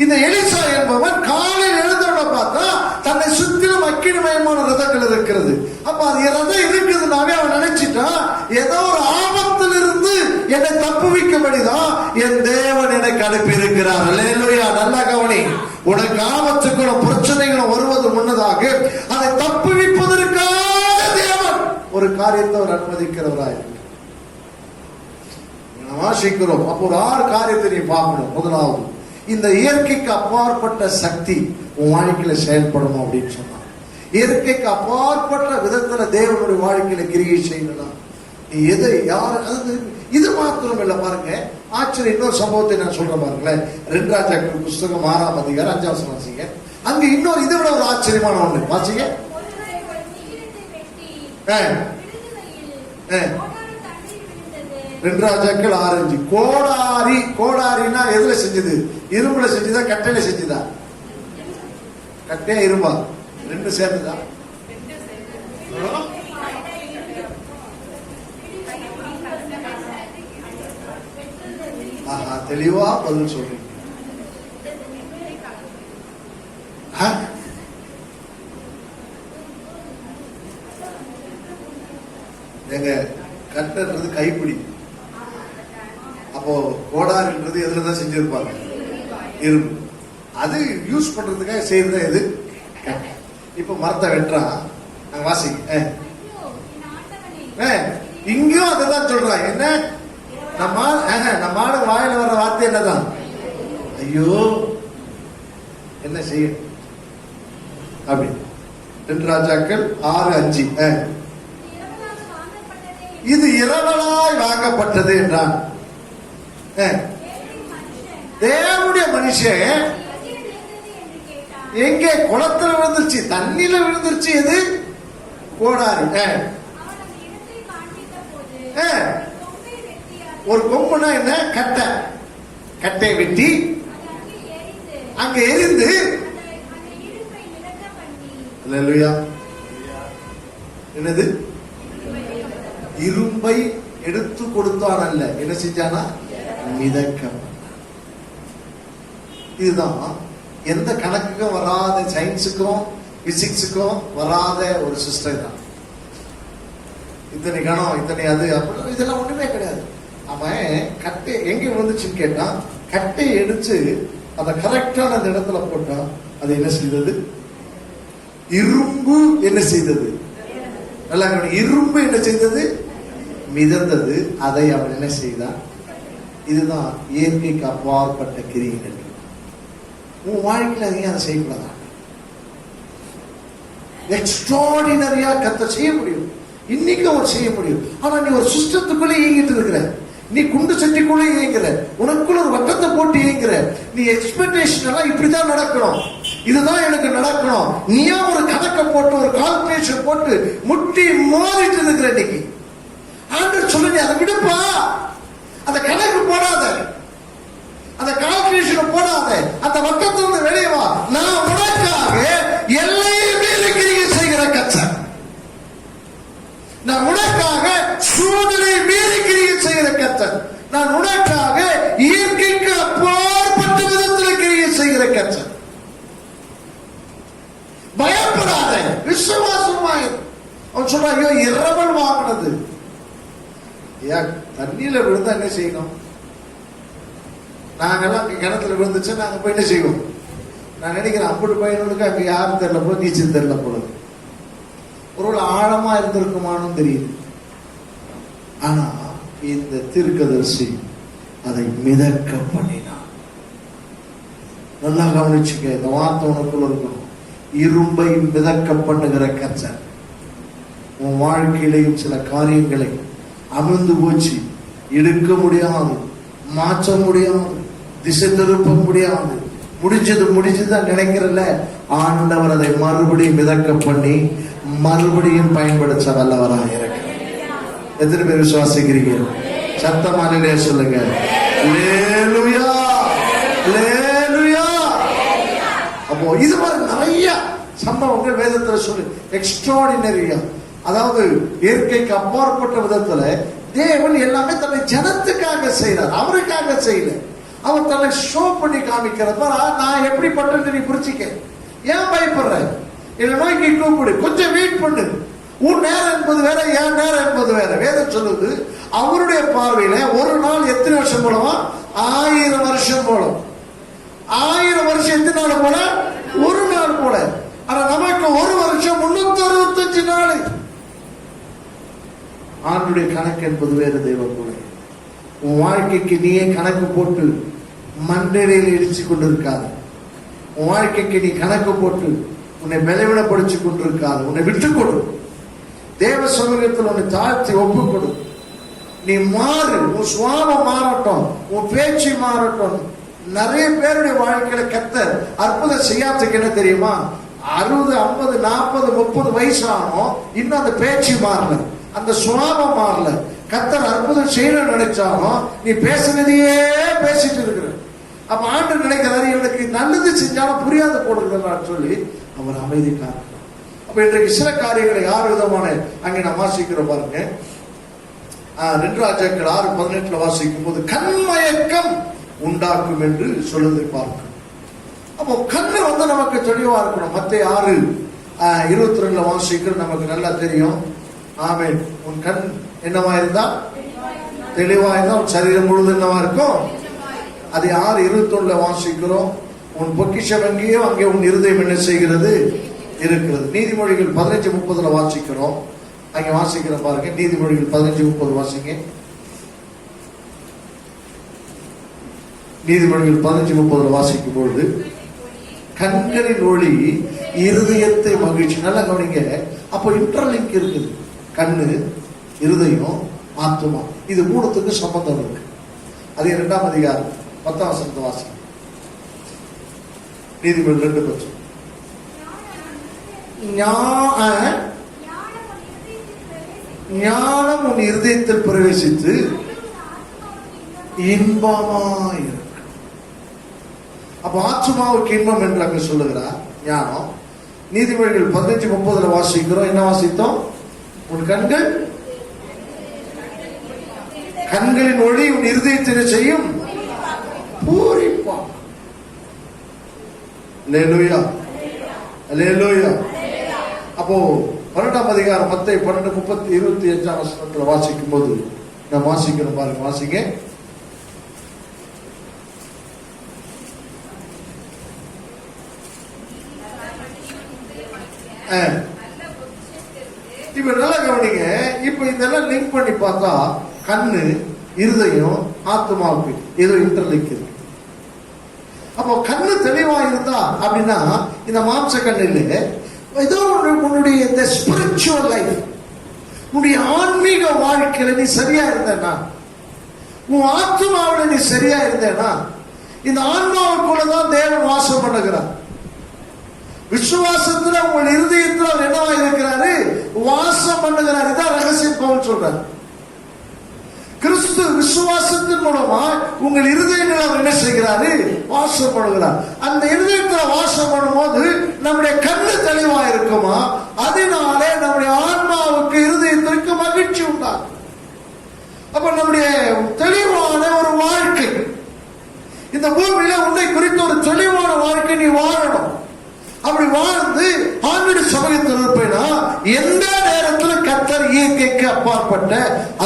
இந்த எலிசா என்பவன் காலையில் எழுந்தவன பார்த்தா தன்னை சுற்றிலும் அக்கினிமயமான ரதங்கள் இருக்கிறது. அப்ப அது ரதம் இருக்குதுனாவே அவன் நினைச்சிட்டான், ஏதோ ஒரு ஆபத்தில் இருந்து என்னை தப்புவிக்கும்படிதான் என் தேவன் எனக்கு அனுப்பி இருக்கிறார். அல்லேலூயா. நல்லா கவனி, உனக்கு ஆபத்துக்களும் பிரச்சனைகளும் வருவது முன்னதாக அதை தப்புவிப்பதற்காக தேவன் ஒரு காரியத்தை அவர் அனுமதிக்கிறவராய் வாசிக்கிறோம். அப்போ ஒரு 6 காரியத்தை நீ பார்க்கணும். முதலாவது, இந்த இயற்கைக்கு அப்பாற்பட்ட சக்தி உன் வாழ்க்கையில செயல்படணும் அப்படின்னு சொன்னான். இயற்கைக்கு அப்பாற்பட்ட விதத்துல தேவனுடைய வாழ்க்கையில கிரியை செய்யணும். நீ எது யார் இது மாத்திரம் இல்ல. பாருங்க, ஆச்சரியம். இன்னொரு சம்பவத்தை நான் சொல்றேன் பாருங்களேன். 2 ராஜாக்கள் புஸ்தகம் 6ஆம் அதிகாரம் 5ஆம் வசனம் வாசிங்க. அங்க இன்னொரு இதை விட ஒரு ஆச்சரியமான ஒண்ணு வாசிங்க. 2 ராஜாக்கள் 6:5. கோடாரினா எதுல செஞ்சது? இரும்புல செஞ்சதா கட்டையில செஞ்சதா? கட்டையா இரும்பா? 2 சேர்ந்துதான். தெளிவா பதில் சொல்றீங்க. எங்க கட்டன்றது கைப்பிடி. அப்போ கோடாரின்றது எதுலதான் செஞ்சிருப்பாங்க? இரும்பு. அது யூஸ் பண்றதுக்காக செய்யறதா எது? இப்ப மரத்தை வெட்டுறா வாசிங்க. இங்கேயும் அதான் சொல்றாங்க. என்ன நம்ம வாயில வர்ற வார்த்தை என்னதான்? ஐயோ என்ன செய்ய அப்படி. 2 ராஜாக்கள் 6:5. இது இரவலாய் வாங்கப்பட்டது என்றான். தேவனுடைய மனுஷன் எங்கே? குளத்துல விழுந்துருச்சு, தண்ணியில விழுந்துருச்சு. எது? கோடாரி. ஒரு கொம்புனா என்ன? கட்டை. கட்டை வெட்டி அங்க எரிந்து என்னது? இரும்பை எடுத்து கொடுத்தான் அல்ல, என்ன செஞ்சானா? மிதக்கம். இதுதான் எந்த கணக்குக்கும் வராத, சயின்ஸுக்கும் பிசிக்ஸுக்கும் வராத ஒரு சிஸ்டம் தான். இத்தனை கணம், இத்தனை அது, அப்படி இதெல்லாம் ஒண்ணுமே கிடையாது. அவன் கட்டை எங்க விழுந்துச்சுன்னு கேட்டான். கட்டையை எடுத்து அதை கரெக்டான அந்த இடத்துல போட்டான். அது என்ன செய்தது? இரும்பு என்ன செய்தது? நல்லா, இரும்பு என்ன செய்தது? மிதந்தது. அதை அவன் என்ன செய்தான்? இதுதான் இயற்கைக்கு அப்பாற்பட்ட கிரியைகள். உன் வாழ்க்கையில் அதிகம் அதை செய்யக்கூடாது. எக்ஸ்ட்ராடினரியா கத்த செய்ய முடியும், இன்னைக்கு அவர் செய்ய முடியும். ஆனா நீ ஒரு சிஸ்டத்துக்குள்ளே இயங்கிட்டு இருக்கிற, நீ குண்டு சட்டிக்குள்ளே இயங்குற, உனக்குள்ள ஒரு வட்டத்தை போட்டு இயங்குற. நீ எக்ஸ்பெக்டேஷன் எல்லாம் இப்படிதான் நடக்கணும், இதுதான் எனக்கு நடக்கணும். நீயா ஒரு கணக்கை போட்டு, ஒரு கால்குலேஷன் போட்டு முட்டி மோதிட்டு இருக்கிற. இன்னைக்கு ஆண்டவர் சொல்லுங்க, அதை விடுப்பா, அந்த கணக்கு போடாத, அந்த கால்குலேஷன் போடாத, அந்த வட்டத்திலிருந்து வெளியே வா. நான் உனக்காக எல்லையுமே கிரியை செய்கிற கர்த்தர். நான் உனக்காக சூழ்நிலையை மீறி கிரியை செய்கிற கர்த்தர். நான் உனக்காக இயற்கைக்கு அப்பாற்பட்ட விதத்தில் கிரியை செய்கிற கர்த்தர். பயப்படாத, விசுவாசமாய். அவன் சொல்றான், ஐயோ இரவல் வாங்கினது. தண்ணியில விழுந்தா என்ன செய்யணும்? நாங்கெல்லாம் கிணத்துல விழுந்துச்சு, நாங்க போய் என்ன செய்வோம்? நான் நினைக்கிறேன், அப்படி பையனுக்கு அங்க யாரும் தெரியல போல, நீச்சல் தெரியல போல, ஒரு ஆழமா இருந்திருக்குமானும் தெரியுது. ஆனா இந்த தீர்க்கதரிசி அதை மிதக்க பண்ணினான். நல்லா கவனிச்சுக்க, இந்த வார்த்தை உனக்குள்ள இருக்கணும். இரும்பை மிதக்க பண்ணுகிற கர்த்தர். உன் வாழ்க்கையிலையும் சில காரியங்களை அமிழ்ந்து போச்சு, எடுக்க முடியாது, மாற்ற முடியாது, திசை திருப்ப முடியாது, முடிஞ்சதுதான் நினைக்கிறல்ல. ஆண்டவர் அதை மறுபடியும் மிதக்க பண்ணி மறுபடியும் பயன்படுத்த வல்லவராக இருக்கிறார். எத்தனை பேர் விசுவாசிக்கிறீங்க? சத்தமானே சொல்லுங்க, அல்லேலூயா, அல்லேலூயா. அப்போ இது மாதிரி நிறைய சம்பவங்கள் வேதத்துல சொல்லு. எக்ஸ்ட்ராடினரியா, அதாவது இயற்கைக்கு அப்பாற்பட்ட விதத்துல தேவன் எல்லாமே தன்னை ஜனத்துக்காக செய்யறார், அவருக்காக செய்யல. அவர் தன்னை ஷோ பண்ணி காமிக்கிறார். நான் எப்படி பண்றது நீ புரிச்சிக்க. ஏன் பயப்படுற? என்ன நோக்கி கூப்பிடு, கொஞ்சம் வெயிட் பண்ணு. உன் நேரம் என்பது வேற, என் நேரம் என்பது வேற. வேதம் சொல்லுது, அவருடைய பார்வையில ஒரு நாள் எத்தனை வருஷம் போலவா? 1000 வருஷம் போல. 1000 வருஷம் எத்தனை நாள் போல? ஒரு நாள் போல. ஆனா நமக்கு ஒரு வருஷம் 365 நாள். ஆண்டுடைய கணக்கு என்பது வேறு. தெய்வம் போல உன் வாழ்க்கைக்கு நீயே கணக்கு போட்டு மண்ணிலையில் இடிச்சு கொண்டிருக்காது. உன் வாழ்க்கைக்கு நீ கணக்கு போட்டு உன்னை பலவீனப்படுத்திக் கொண்டிருக்காது. உன்னை விட்டுக் கொடு. தேவ சமூகத்தில் உன்னை தாழ்த்தி ஒப்புக் கொடு. நீ மாறு. உன் சுவாபம் மாறட்டும், உன் பேச்சு மாறட்டும். நிறைய பேருடைய வாழ்க்கையில கர்த்தர் அற்புதம் செய்யாததுக்கு என்ன தெரியுமா? 60, 50, 40, 30 வயசு ஆனோம், இன்னும் அந்த பேச்சு மாறல, அந்த சுவாபம் மாறல. கர்த்தர் அற்புதம் செய்யணும்னு நினைச்சாலும் நீ பேசுனதையே பேசிட்டு இருக்கிற. அப்ப ஆண்டு நினைக்கிறாரு, இவனுக்கு நல்லது செஞ்சாலும் புரியாத போடுகிறான்னு சொல்லி அவர் அமைதி காரணம். அப்ப இன்றைக்கு சில காரியங்களை 6 விதமான அங்கே நான் வாசிக்கிறோம் பாருங்க. 2 ராஜாக்கள் 6:18 வாசிக்கும் போது கண்மயக்கம் உண்டாக்கும் என்று சொல்லுவதை பார்க்கணும். அப்போ கண்ணு நமக்கு தெளிவா இருக்கணும். மத்தேயு 6:22 வாசிக்கிற நமக்கு நல்லா தெரியும். ஆமென். உன் கண் என்னவா இருந்தா? தெளிவா இருந்தா உன் சரீரம் முழுவதும் என்னவா இருக்கும்? அது 6:21 வாசிக்கிறோம். உன் பொக்கிஷம் எங்கேயோ அங்கே உன் இருதயம் என்ன செய்கிறது? இருக்கிறது. நீதிமொழிகள் 15:30 வாசிக்கிறோம். அங்கே வாசிக்கிற பாருங்க. நீதிமொழிகள் 15:30 வாசிங்க. நீதிமொழிகள் 15:30 வாசிக்கும் பொழுது கண்களின் ஒளி இருதயத்தை மகிழ்ச்சி. நல்லா கவனிங்க. அப்போ இன்டர்லிங்க் இருக்குது. கண்ணு, இருதயம், ஆத்துமா. இது மூணுத்துக்கு சம்பந்தம் இருக்கு. அது 2ஆம் அதிகாரம் 10ஆம் வசனத்தை வாசி. நீதிமொழி 2:10. ஞானம் உன் இருதயத்தில் பிரவேசித்து இன்பமாயிருக்கு. அப்ப ஆத்துமாவுக்கு இன்பம் என்று அங்க சொல்லுகிறார் ஞானம். நீதிமொழிகள் 15:30 வாசிக்கிறோம். என்ன வாசித்தோம்? உன் கண்களின் ஒளி உன் இருதயத்தில் செய்யும் பூரிப்பா. அல்லேலூயா, அல்லேலூயா. அப்போ 12ஆம் அதிகாரம் மத்தேயு 12:25 வசனத்துல வாசிக்கும் போது நான் வாசிக்கிறேன் பாருங்க, வாசிங்க. இப்ப நல்லா கவனிங்க. இப்ப இதெல்லாம் லிங்க் பண்ணி பார்த்தா கண்ணு, இருதயம், ஆத்மாவுக்கு ஏதோ இன்டர்லிங்க் இருக்கு. அப்போ கண்ணு தெளிவா இருந்தா அப்படின்னா இந்த மாம்ச கண்ணில் ஏதோ உன்னுடைய ஸ்பிரிச்சுவல் லைஃப், உன்னுடைய ஆன்மீக வாழ்க்கையில நீ சரியா இருந்தேன்னா, உன் ஆத்மாவில நீ சரியா இருந்தேன்னா, இந்த ஆன்மாவுக்குள்ளதான் தேவன் வாசம் பண்ணுகிறார். விசுவாசத்துல உங்கள் இருதயத்தில் அவர் என்னவா இருக்கிறாரு? வாசம் பண்ணுகிறார். இதான் ரகசியம் பவுல் சொல்றார். கிறிஸ்து விசுவாசத்தின் மூலமா உங்கள் இருதயங்கள் அவர் என்ன செய்கிறாரு? வாசம் பண்ணுகிறார். அந்த இருதயத்தில் வாசம் பண்ணும்போது நம்முடைய கண்ணு தெளிவா இருக்குமா? அதனாலே நம்முடைய ஆன்மாவுக்கு இருதயத்திற்கு மகிழ்ச்சி உண்டாகும். அப்ப நம்முடைய தெளிவான ஒரு வாழ்க்கை, இந்த பூமியில உன்னை குறித்த ஒரு தெளிவான வாழ்க்கை நீ வாழணும். அப்படி வாழ்ந்து ஆண்டவருடைய சமூகத்தில் இருப்பேனா எந்த நேரத்தில் கர்த்தர் இயற்கைக்கு அப்பாற்பட்ட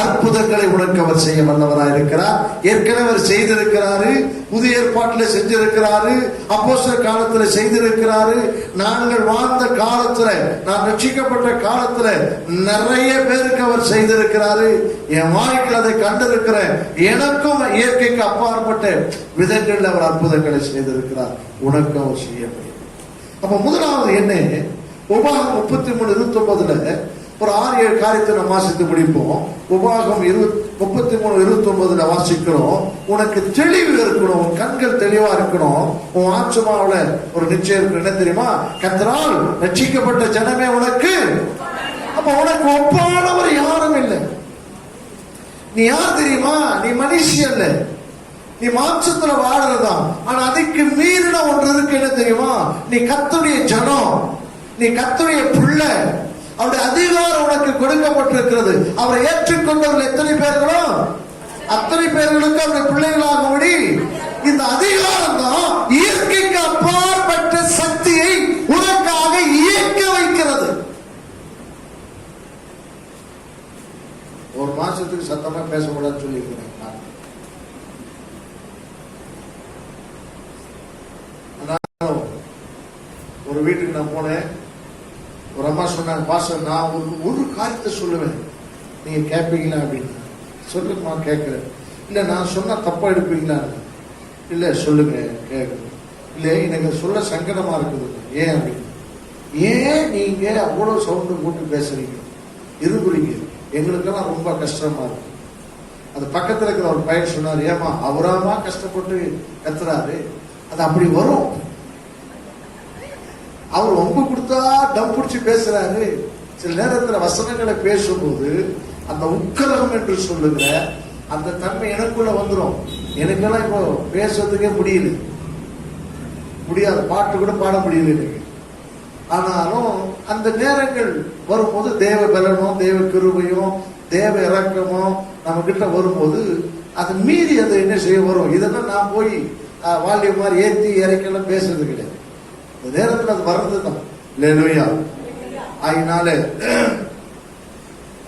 அற்புதங்களை உனக்கு அவர் செய்ய வல்லவராக இருக்கிறார். ஏற்கனவே அவர் செய்திருக்கிறாரு. புதிய ஏற்பாட்டில் செஞ்சிருக்கிறாரு. அப்போஸ்தலர் காலத்துல செய்திருக்கிறாரு. நாங்கள் வாழ்ந்த காலத்துல, நான் ரட்சிக்கப்பட்ட காலத்துல நிறைய பேருக்கு அவர் செய்திருக்கிறாரு. என் வாழ்க்கையில் அதை கண்டிருக்கிறேன். எனக்கும் இயற்கைக்கு அப்பாற்பட்ட விதங்களில் அவர் அற்புதங்களை செய்திருக்கிறார். உனக்கும் அவர் செய்ய முடியும். அப்ப முதலாவது என்ன? உபாகம் 33:29 ஒரு 6-7 காரியத்தை நம்ம வாசித்து முடிப்போம். உபாகம் 33:29 வாசிக்கிறோம். உனக்கு தெளிவு இருக்கணும், உன் கண்கள் தெளிவா இருக்கணும், உன் ஆத்மாவுல ஒரு நிச்சயம் இருக்கு. என்ன தெரியுமா? கர்த்தரால் ரட்சிக்கப்பட்ட ஜனமே உனக்கு. அப்ப உனக்கு ஒப்பானவர் யாரும் இல்லை. நீ யார் தெரியுமா? நீ மனுஷன் இல்ல, நீ மாம்சத்துல வாழறதா. ஆனா அதுக்கு மீறின ஒன்று இருக்கு. என்ன தெரியுமா? நீ கர்த்தருடைய ஜனம், நீ கர்த்தருடைய பிள்ளை. அவருடைய அதிகாரம் உனக்கு கொடுக்கப்பட்டிருக்கிறது. அவரை ஏற்றுக்கொண்டவர்கள் எத்தனை பேர்களோ அத்தனை பேர்களுக்கு அவருடைய பிள்ளைகளாகும்படி இந்த அதிகாரம் தான் இயற்கைக்கு அப்பாற்பட்ட சக்தியை உனக்காக இயக்க வைக்கிறது. ஒரு மாசத்துக்கு சத்தமா பேசக்கூடாதுன்னு சொல்லியிருக்கிறேன். ஒரு வீட்டுக்கு நான் போனேன். ஒரு அம்மா சொன்னாங்க, பாஸ்டர் நான் ஒரு காரியத்தை சொல்லுவேன், நீங்க கேட்பீங்களா அப்படின்னு. சொல்லுங்கம்மா கேட்கிறேன். இல்ல நான் சொன்னா தப்பா எடுப்பீங்களா? இல்ல சொல்லுங்க கேட்குறேன். இல்ல எனக்கு சொல்ல சங்கடமா இருக்குது. ஏன் அப்படின்னு. ஏன் நீங்க அவ்வளவு சவுண்டு போட்டு பேசுறீங்க, இருபுறீங்க? எங்களுக்கெல்லாம் ரொம்ப கஷ்டமா இருக்கு. அது பக்கத்துல இருக்கிற ஒரு பையன் சொன்னார், ஏமா அவராமா கஷ்டப்பட்டு கத்துறாரு, அது அப்படி வரும். அவர் ரொம்ப கொடுத்தா டம் பிடிச்சி பேசுறாரு. சில நேரத்தில் வசனங்களை பேசும்போது அந்த உக்கரகம் என்று சொல்லுகிற அந்த தன்மை எனக்குள்ள வந்துடும். எனக்கெல்லாம் இப்போ பேசுறதுக்கே முடியாது, பாட்டு கூட பாட முடியல எனக்கு. ஆனாலும் அந்த நேரங்கள் வரும்போது தேவ பலனும் தேவ கிருபையும் தேவ இறக்கமும் நம்ம கிட்ட வரும்போது அது மீறி அதை என்ன செய்ய வரும். இதெல்லாம் நான் போய் வால்யூம் மாதிரி ஏற்றி இறக்கலாம் பேசுறது கிடையாது. இந்த நேரத்தில் அது வர்றதுதான். அல்லேலூயா. அதனால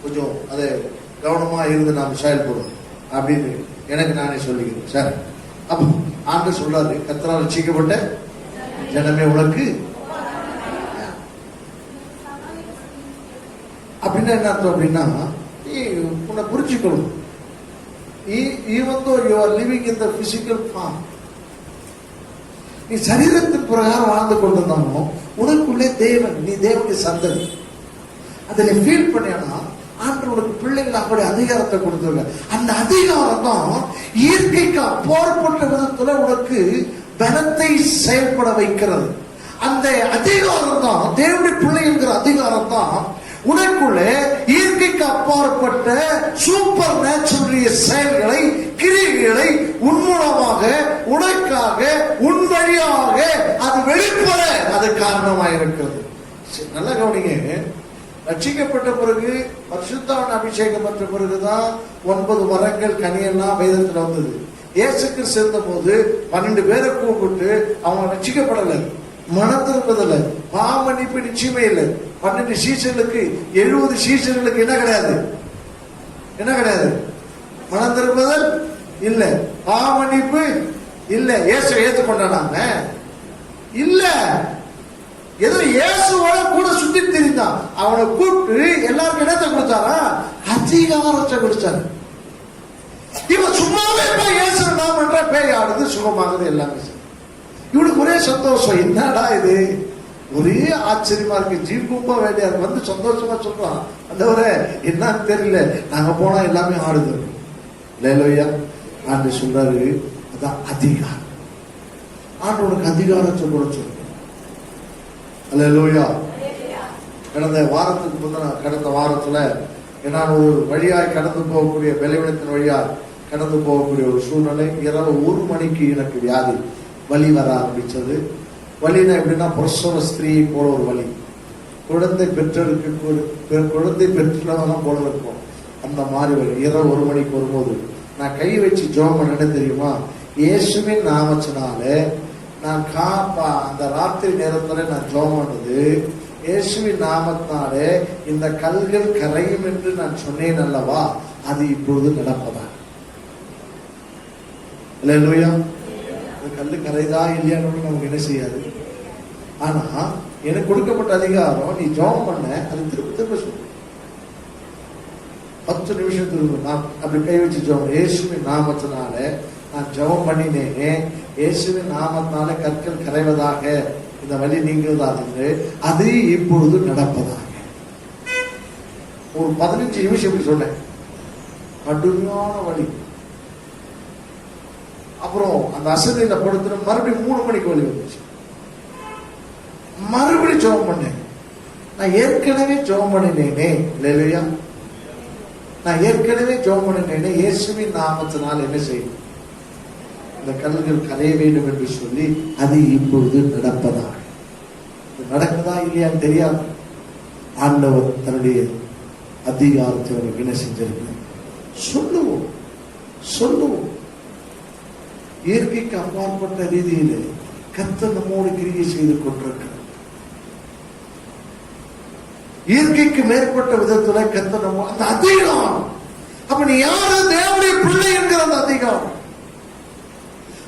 கொஞ்சம் அதை கவனமா இருந்து நாம் செயல்படும் அப்படின்னு எனக்கு நானே சொல்லிக்கிறேன். சார் அப்போ ஆண்டு சொல்றாரு, கர்த்தரால் ரட்சிக்கப்பட்ட ஜனமே உனக்கு. அப்படின்னா என்ன அர்த்தம் அப்படின்னா, நீ உன்னை புரிஞ்சுக்கணும். even though you are living in the physical form, நீ சரீரத்தின் பிரகாரம் வாழ்ந்து கொண்டிருந்தாலும் உனக்குள்ளே தேவன், நீ தேவனுடைய சந்ததி. அதில் ஃபீல் பண்ணினா ஆண்டவருக்கு பிள்ளைகள் அப்படி அதிகாரத்தை கொடுத்துருக்க. அந்த அதிகாரம் தான் இயற்கைக்கு அப்பாற்பட்ட விதத்துல உனக்கு பலத்தை செயல்பட வைக்கிறது. அந்த அதிகாரம் தான் தேவனுடைய பிள்ளை என்கிற அதிகாரம் தான் உனக்குள்ளே இயற்கைக்கு அப்பாற்பட்ட சூப்பர் நேச்சுரல் செயல்களை, கிரியைகளை உன் மூலமாக, உனக்காக, உன் வழியாக அது வெளிப்பட அது காரணமாக இருக்கிறது. நல்ல கவனிங்க. ரட்சிக்கப்பட்ட பிறகு, பரிசுத்தாவின் அபிஷேகம் பெற்ற பிறகுதான் 9 வரங்கள் கனியெல்லாம் வேதத்துல வந்தது. இயேசுக்கு சேர்ந்த போது 12 பேரை கூப்பிட்டு அவங்க ரட்சிக்கப்படலை, மனம் திரும்பதில்லை, பாவமன்னிப்பு நிச்சயமே இல்லை. 12 சீசர்களுக்கு 70 சீசர்களுக்கு என்ன கிடையாது? என்ன கிடையாது? மனம் திரும்புதல் இல்ல, பாவமன்னிப்பு இல்ல. இயேசு ஏற்றுக்கொண்டானாங்க இல்ல. ஏதோ இயேசுவோட கூட சுத்தி திரிந்தான். அவனை கூப்பிட்டு எல்லாருக்கும் இடத்தை கொடுத்தாரா? அதிகாரத்தை கொடுத்தாரு. இவன் சும்மாவே போய் இயேசு நாம பண்ற பேய் ஆடுது, சுகமாகுது, எல்லாமே. இவனுக்கு ஒரே சந்தோஷம். என்னடா இது, ஒரே ஆச்சரியமா இருக்கு, ஜீவகும்பா வேண்டியா வந்து சந்தோஷமா சொல்றான். அந்தவரை என்னன்னு தெரியல, நாங்க போனா எல்லாமே ஆடுது. லேலோயா ஆண்டு சொல்றாரு, அதான் அதிகாரம். ஆண்டு உனக்கு அதிகாரத்தை கூட சொல்ற. லேலோயா. கடந்த வாரத்துல நான் ஒரு வழியாய் கடந்து போகக்கூடிய பலவீனத்தின் வழியாய் கடந்து போகக்கூடிய ஒரு சூழ்நிலை. இரவு 1 மணிக்கு எனக்கு வியாதி, வலி வர ஆரம்பிச்சது. வலினா எப்படின்னா பிரசவ ஸ்திரீயை போல ஒரு வலி, குழந்தை பெற்றவங்க போல இருக்கும். அந்த மாதிரி வலி. இரவு 1 மணிக்கு வரும்போது நான் கை வச்சு ஜெபம் பண்ணேன்னு தெரியுமா? இயேசுவின் நாமத்தினால நான் அந்த ராத்திரி நேரத்துல நான் ஜெபம் பண்ணது, இயேசுவின் நாமத்தினாலே இந்த கல்கள் கரையும் என்று நான் சொன்னேன் அல்லவா, அது இப்பொழுது நடப்பதா? அல்லேலூயா. கல்லு கரைதா இல்லையான்னு நமக்கு என்ன செய்யாது. ஆனா எனக்கு கொடுக்கப்பட்ட அதிகாரம், நீ ஜெபம் பண்ண, அது திரும்ப திரும்ப சொல்லு. 10 நிமிஷம் திரும்ப நான் அப்படி கை வச்சு ஜெபம், இயேசுவின் நாமத்தினால நான் ஜெபம் பண்ணினேனே, இயேசுவின் நாமத்தினால கற்கள் கரைவதாக, இந்த வழி நீங்குவதாக, அது இப்பொழுது நடப்பதாக. ஒரு 15 நிமிஷம் இப்படி சொன்னேன். கடுமையான வழி. அப்புறம் அந்த அசதியில படுத்துற மறுபடியும் 3 மணிக்கு வழி வந்துச்சு. மறுபடியும் ஜெபம் பண்ணேன். நான் ஏற்கனவே ஜெபம் பண்ணினேனே, இல்லையா? நான் ஏற்கனவே ஜெபம் பண்ணினேனே, இயேசுவின் நாமத்தினால் என்ன செய்யும், இந்த கல்லுகள் கரைய வேண்டும் என்று சொல்லி, அது இப்பொழுது நடப்பதாக. நடக்குதா இல்லையான்னு தெரியாது. ஆண்டவர் தன்னுடைய அதிகாரத்தை அவருக்கு என்ன செஞ்சிருக்க சொல்லுவோம். சொல்லுவோம். இயற்கைக்கு அப்பாற்பட்ட ரீதியிலே கர்த்தர் நம்மோடு கிரியை செய்து கொண்டிருக்கிறார். இயற்கைக்கு மேற்பட்ட விதத்துல கர்த்தர் நம்ம அந்த அதிகாரம். அப்ப நீ யாரு? தேவனுடைய பிள்ளை என்கிற அந்த அதிகாரம்.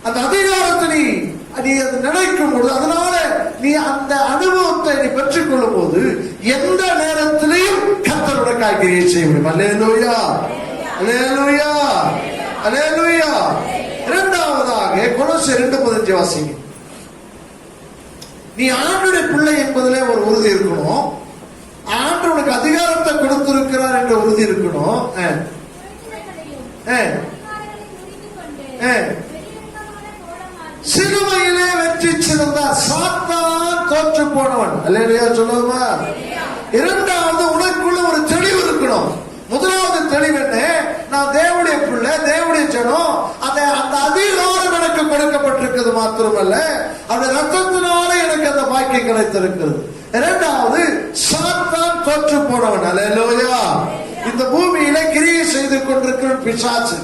அந்த அதிகாரத்தை நீ அது நினைக்கும் போது, அதனால நீ அந்த அனுபவத்தை நீ பெற்றுக் கொள்ளும் போது எந்த நேரத்திலையும் கர்த்தருடைய கிரியை செய்ய முடியும். அல்லேலூயா, அல்லேலூயா, அல்லேலூயா. இரண்டாவதாக கொலோசியர் 2:15 வாசிங்க. நீ ஆண்டவருடைய பிள்ளை என்பதிலே ஒரு உறுதி இருக்கணும். ஆண்டவனுக்கு அதிகாரத்தை கொடுத்திருக்கிறார் என்ற உறுதி இருக்கணும். சிலுவையிலே வெற்றி சிறந்தார், சாத்தான் தோற்று போனவன். அல்லேலூயா சொல்லுமா? இரண்டாவது, உனக்குள்ள ஒரு தெளிவு இருக்கணும். முதலாவது தெளிவு என்ன? நான் தேவனுடைய பிள்ளை, தேவனுடைய ஜனம். அந்த அதிகாரம் எனக்கு கொடுக்கப்பட்டிருக்கிறது மாத்திரமல்ல, அவருடைய ரத்தத்தினால எனக்கு அந்த பாக்கியம் கிடைத்திருக்கிறது. இரண்டாவது, சாத்தான் தோற்று போனவன். அல்லேலூயா. இந்த பூமியில கிரியை செய்து கொண்டிருக்கிற பிசாசு,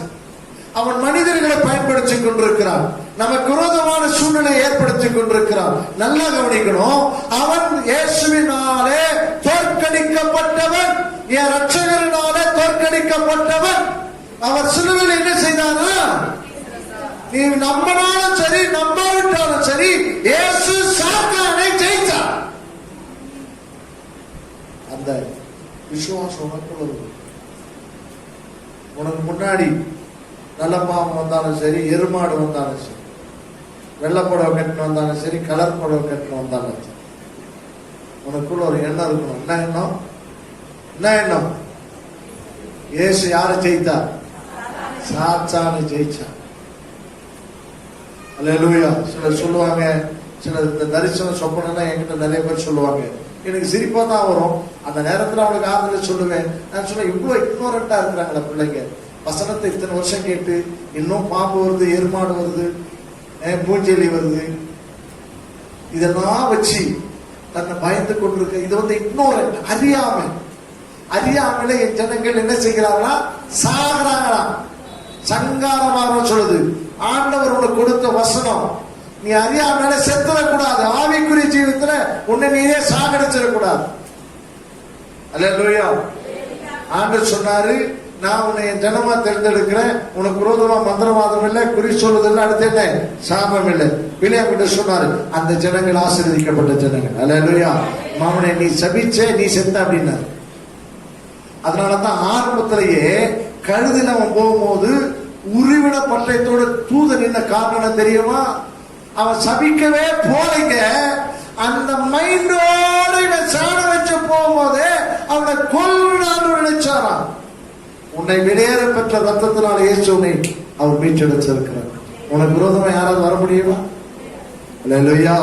அவன் மனிதர்களை பயன்படுத்தி கொண்டிருக்கிறான், நமக்கு விரோதமான சூழ்நிலை ஏற்படுத்தி கொண்டிருக்கிறான். நல்லா கவனிக்கணும். அவன் இயேசுவினாலே தோற்கடிக்கப்பட்டவன், என் ரட்சகரினாலே தோற்கடிக்கப்பட்டவன். அவர் சிலுவையில் என்ன செய்தாரா? நீ நம்பினாலும் சரி, நம்பாவிட்டாலும் சரி, இயேசு சாத்தானை ஜெயித்தார். அந்த விசுவாசம் உனக்கு முன்னாடி நல்ல பாவம் வந்தாலும் சரி, எருமாடு வந்தாலும் சரி, வெள்ளப்புடவை கட்டின வந்தாலும் சரி, கலர் புடவை கட்டின வந்தாலும் சரி, உனக்குள்ள ஒரு எண்ணம் இருக்கணும். என்ன எண்ணம்? என்ன எண்ணம்? இயேசு யாரை ஜெயித்தார்? சாத்தானை ஜெயிச்சார். அல்லேலூயா. சிலர் சொல்லுவாங்க, சிலர் இந்த தரிசன சொப்பனா என்கிட்ட நிறைய பேர் சொல்லுவாங்க, எனக்கு சிரிப்பா தான் வரும். அந்த நேரத்துல அவனுக்கு ஆறுதல் சொல்லுவேன். நான் சொல்லுவேன், இவ்வளவு இக்னோரண்டா இருக்கிறாங்களா பிள்ளைங்க, வசனத்தை இத்தனை வருஷம் கேட்டு இன்னும் பாம்பு வருது, எருமாடு வருது, பூஞ்செலி வருது, இதெல்லாம் வச்சு தன்னை பயந்து கொண்டிருக்க. இது வந்து இக்னோரண்ட், அறியாமல என் ஜனங்கள் என்ன செய்கிறாங்களா? சாகுறாங்களா. சங்காரமாக சொல்லுது ஆண்டவர் உனக்கு கொடுத்த வசனம். நீ அறியாமல செத்துடக்கூடாது. ஆவிக்குரிய ஜீவித்துல உன்னை நீயே சாகடிச்சிடக்கூடாது. அல்லேலூயா. ஆண்டவர் சொன்னாரு, நான் உன்னை என் ஜனமா தேர்ந்தெடுக்கிறேன், உனக்கு விரோதமா மந்திரவாதம் இல்லை, குறி சொல்லுதல், அடுத்து என்ன? சாபம் இல்லை. பிள்ளையாங்கிட்ட சொன்னாரு, அந்த ஜனங்கள் ஆசீர்வதிக்கப்பட்ட ஜனங்கள். அல்லேலூயா. மாமனை நீ சபிச்சே, நீ செத்த அப்படின்னாரு. அதனாலதான் ஆரம்பத்திலேயே கழுதில அவன் போகும்போது உருவிட பட்டயத்தோட தூதன் என்ன காரணம் தெரியுமா? அவன் சபிக்கவே போலங்க. அந்த மைண்டோட இவன் சாண வச்சு போகும்போது அவனை கொல்லுனான்னு நினைச்சாராம். உன்னை வெளியேற பெற்ற ரத்தத்தினால் இயேசு உன்னை அவர் மீட்டெடுத்திருக்கிறார். உனக்கு விரோதமா யாராவது வர முடியுமா? அல்லேலூயா.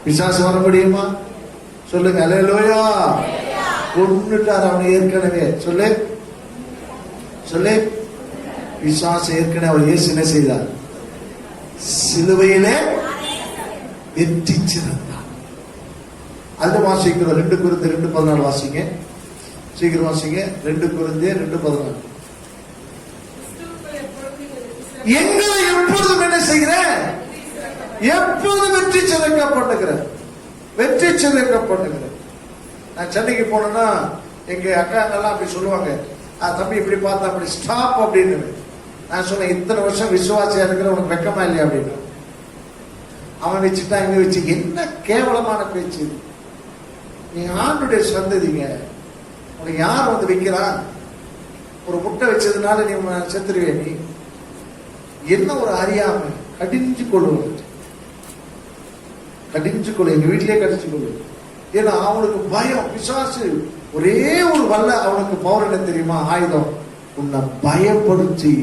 பிசாசு வர முடியுமா? சொல்லுங்க. அல்லேலூயா. கொன்னுட்டார் அவனை ஏற்கனவே. சொல்லு சொல்லு. பிசாசு ஏற்கனவே அவர் இயேசு என்ன செய்தார்? சிலுவையிலே வெற்றி சிறந்தார். அது வாசிக்கிறோம். 2 Corinthians 2:14 வாசிங்க. சீக்கிரம் வாசிங்க. 2 Corinthians 2:14. எங்களை எப்பொழுதும் என்ன செய்கிறேன்? எப்பொழுதும் வெற்றி சிறக்கப்படுகிறேன். வெற்றி சிறக்கப்படுகிறேன். நான் சென்னைக்கு போனேன்னா எங்க அக்காங்கெல்லாம் அப்படி சொல்லுவாங்க, தம்பி இப்படி பார்த்தா அப்படி ஸ்டாப் அப்படின்னு. நான் சொன்னேன், இத்தனை வருஷம் விசுவாசியா இருக்கிற உனக்கு வெக்கமா இல்லையா அப்படின்னு. அவன் வச்சுட்டா இங்க வச்சு, என்ன கேவலமான பேச்சு. நீ ஆண்டுடைய சந்ததிங்க, உனக்கு யார் வந்து வைக்கிறான்? ஒரு முட்டை வச்சதுனால நீ செத்துருவே. நீ என்ன ஒரு அறியாம. கடிஞ்சு கொள்ளுவது, கடிஞ்சு கொள்ளு. எங்க வீட்டிலேயே கடிச்சு கொள்ளு. ஏன்னா அவனுக்கு பயம். பிசாசு ஒரே ஒரு வல்ல அவனுக்கு பவர் என்ன தெரியுமா? ஆயுதம். உன்னை பயப்படுத்தி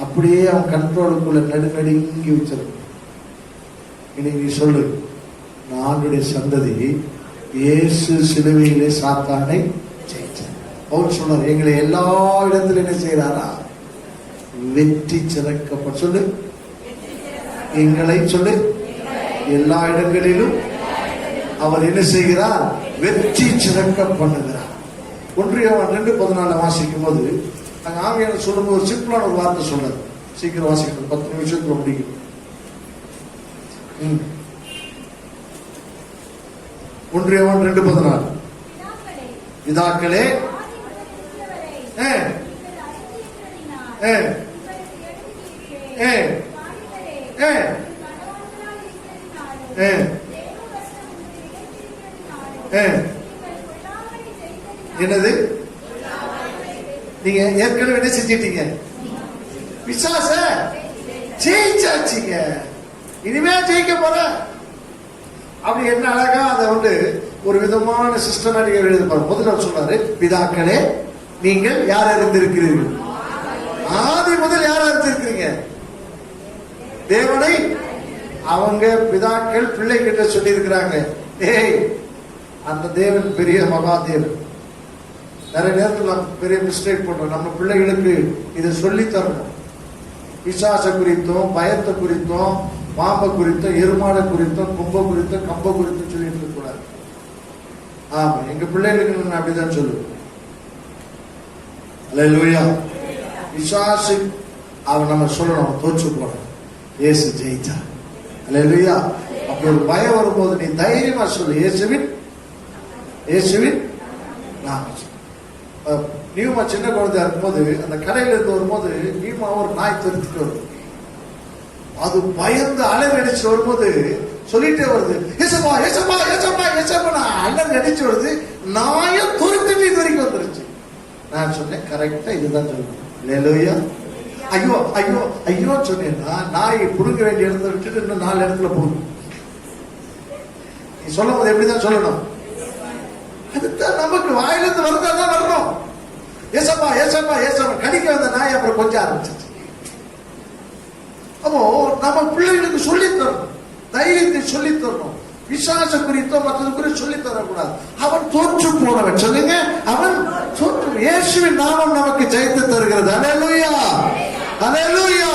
அப்படியே அவன் கண்ட்ரோலுக்குள்ள நடுநடுங்கி வச்சிருக்க. இன்னைக்கு நீ சொல்லு, நானுடைய சந்ததி இயேசு சிலுவையிலே சாத்தானை ஜெயிச்சார். அவர் சொன்னார், எங்களை எல்லா இடத்திலும் என்ன செய்யறாரா? வெற்றி சிறக்கப்பட்ட. சொல்லு, எங்களை சொல்லு. எல்லா இடங்களிலும் அவர் என்ன செய்கிறார்? வெற்றி சிறக்க பண்ணுகிறார். 1 யோவான் 2:14 வாசிக்கும் போது அங்க ஆவியானவர் சொல்லும் ஒரு சிம்பிளான ஒரு வார்த்தை சொன்னார். சீக்கிரம் வாசிக்கணும், 10 நிமிஷத்துல முடிக்கும். 1 யோவான் 2:14. பிதாக்களே என்னது? நீங்க ஏற்கனவே என்ன செஞ்சிட்டீங்க? பிசாச ஜெயிச்சாச்சுங்க. இனிமே ஜெயிக்க போற. அப்படி என்ன அழகா அதை வந்து ஒரு விதமான சிஸ்டமேட்டிக்கா எழுதிப்பாரு. முதல்ல சொன்னாரு, பிதாக்களே நீங்கள் யார் அறிந்திருக்கிறீர்கள்? ஆதி முதல் யார் அறிந்திருக்கிறீங்க? தேவனை. அவங்க பிதாக்கள் பிள்ளை கிட்ட சொல்லி இருக்கிறாங்க, ஏய் அந்த தேவன் பெரிய மகாதேவன். நிறைய நேரத்தில் நம்ம பெரிய மிஸ்டேக் பண்றோம். நம்ம பிள்ளைகளுக்கு இதை சொல்லி தரணும். பிசாச குறித்தும், பயத்தை குறித்தும், பாம்பை குறித்தும், எருமாடை குறித்தும், கும்ப குறித்தும், கம்ப குறித்தும் சொல்லிட்டு இருக்க கூடாது. ஆமா, எங்க பிள்ளைகளுக்கு நான் அப்படிதான் சொல்லுவேன். அல்லேலூயா. பிசாசு அவன் நம்ம சொல்லணும், தோற்று போன இயேசு ஜெயிச்சா. அல்லேலூயா. அப்படி ஒரு பயம் வரும்போது நீ தைரியமா சொல்லு, இயேசுவின் நாமம். நியூமா சின்ன குழந்தையா இருக்கும்போது அந்த கடையில இருந்து வரும்போது நியூமா ஒரு நாய் தெரிஞ்சுட்டு வரும். அது பயந்து அலறடிச்சு வரும்போது சொல்லிட்டே வருது, ஏசப்பா ஏசப்பா ஏசப்பா ஏசப்பா அலறி அடிச்சு வருது. நாயும் துரத்துட்டு இது வரைக்கும் வந்துருச்சு. நான் சொன்னேன், கரெக்டா இதுதான் சொல்லணும். அல்லேலூயா. ஐயோ ஐயோ ஐயோ சொன்னேன்னா நாய் புடுங்க வேண்டிய இடத்துல விட்டுட்டு இன்னும் 4 இடத்துல போகணும். நீ சொல்லும் போது எப்படிதான் சொல்லணும்? அதுதான் நமக்கு வாயிலிருந்து வரதான் வரணும். ஏசப்பா ஏசப்பா ஏசப்பா கடிக்க வந்த நாய் அப்புறம் கொஞ்சம் ஆரம்பிச்சிச்சு. அப்போ நம்ம பிள்ளைகளுக்கு சொல்லித் தரணும், தைரியத்தை சொல்லித் தரணும். விசுவாச குறித்தோ மற்றது குறித்து சொல்லித் தரக்கூடாது. அவன் தோற்று போனவன், சொல்லுங்க, அவன் தோற்று. இயேசுவின் நாமம் நமக்கு ஜெயித்து தருகிறது. அல்லேலூயா, அல்லேலூயா.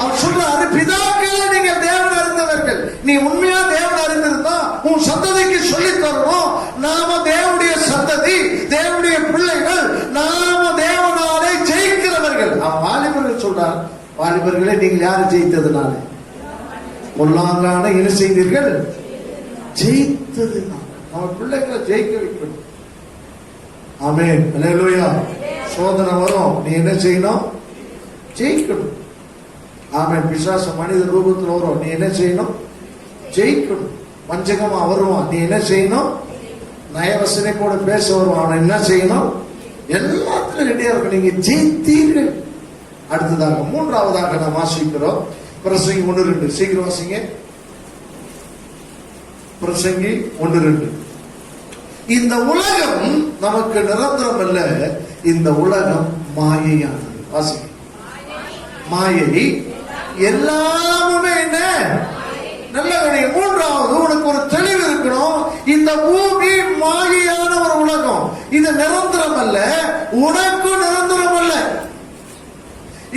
அவன் சொல்றாரு, பிதாக்களே நீங்கள் தேவன் அறிந்தவர்கள். நீ உண்மையா தேவன் அறிந்திருந்தா உன் சந்ததிக்கு சொல்லித் தரணும். நாம தேவனுடைய சந்ததி, தேவனுடைய பிள்ளைகள், நாம தேவனாலே ஜெயிக்கிறவர்கள். அவன் வாலிபர்கள் சொல்றார், வாலிபர்களே நீங்கள் யாரு ஜெயித்ததுனால? பொல்லாங்கான என்ன செய்தீர்கள்? ஜெயித்தது. நம்ம பிள்ளைகளை ஜெயிக்க வைக்கணும். ஆமென், அல்லேலூயா. சோதனை வரும், நீ என்ன செய்யணும்? ஜெயிக்கணும். ஆமென். பிசாசு மனித ரூபத்தில் வரும், நீ என்ன செய்யணும்? ஜெயிக்கணும். வஞ்சகமா வருவான், நீ என்ன செய்யணும்? நயவசனை கூட பேச வருவான், என்ன செய்யணும்? எல்லாத்திலும் ரெடியா இருக்கும். நீங்க ஜெயித்தீர்கள். அடுத்ததாக மூன்றாவதாக நாம் வாசிக்கிறோம் பிரசங்கி 1:2. சீக்கிரம் வாசிங்க. பிரசங்கி 1:2. இந்த உலகம் நமக்கு நிரந்தரம் அல்ல, இந்த உலகம் மாயையானது. வாசிங்க. மாயை எல்லாமே என்ன? நல்ல கிடையாது. மூன்றாவது, உனக்கு ஒரு தெளிவு இருக்கணும். இந்த பூமி மாயையான ஒரு உலகம், இது நிரந்தரம் அல்ல, உனக்கு நிரந்தரம் அல்ல.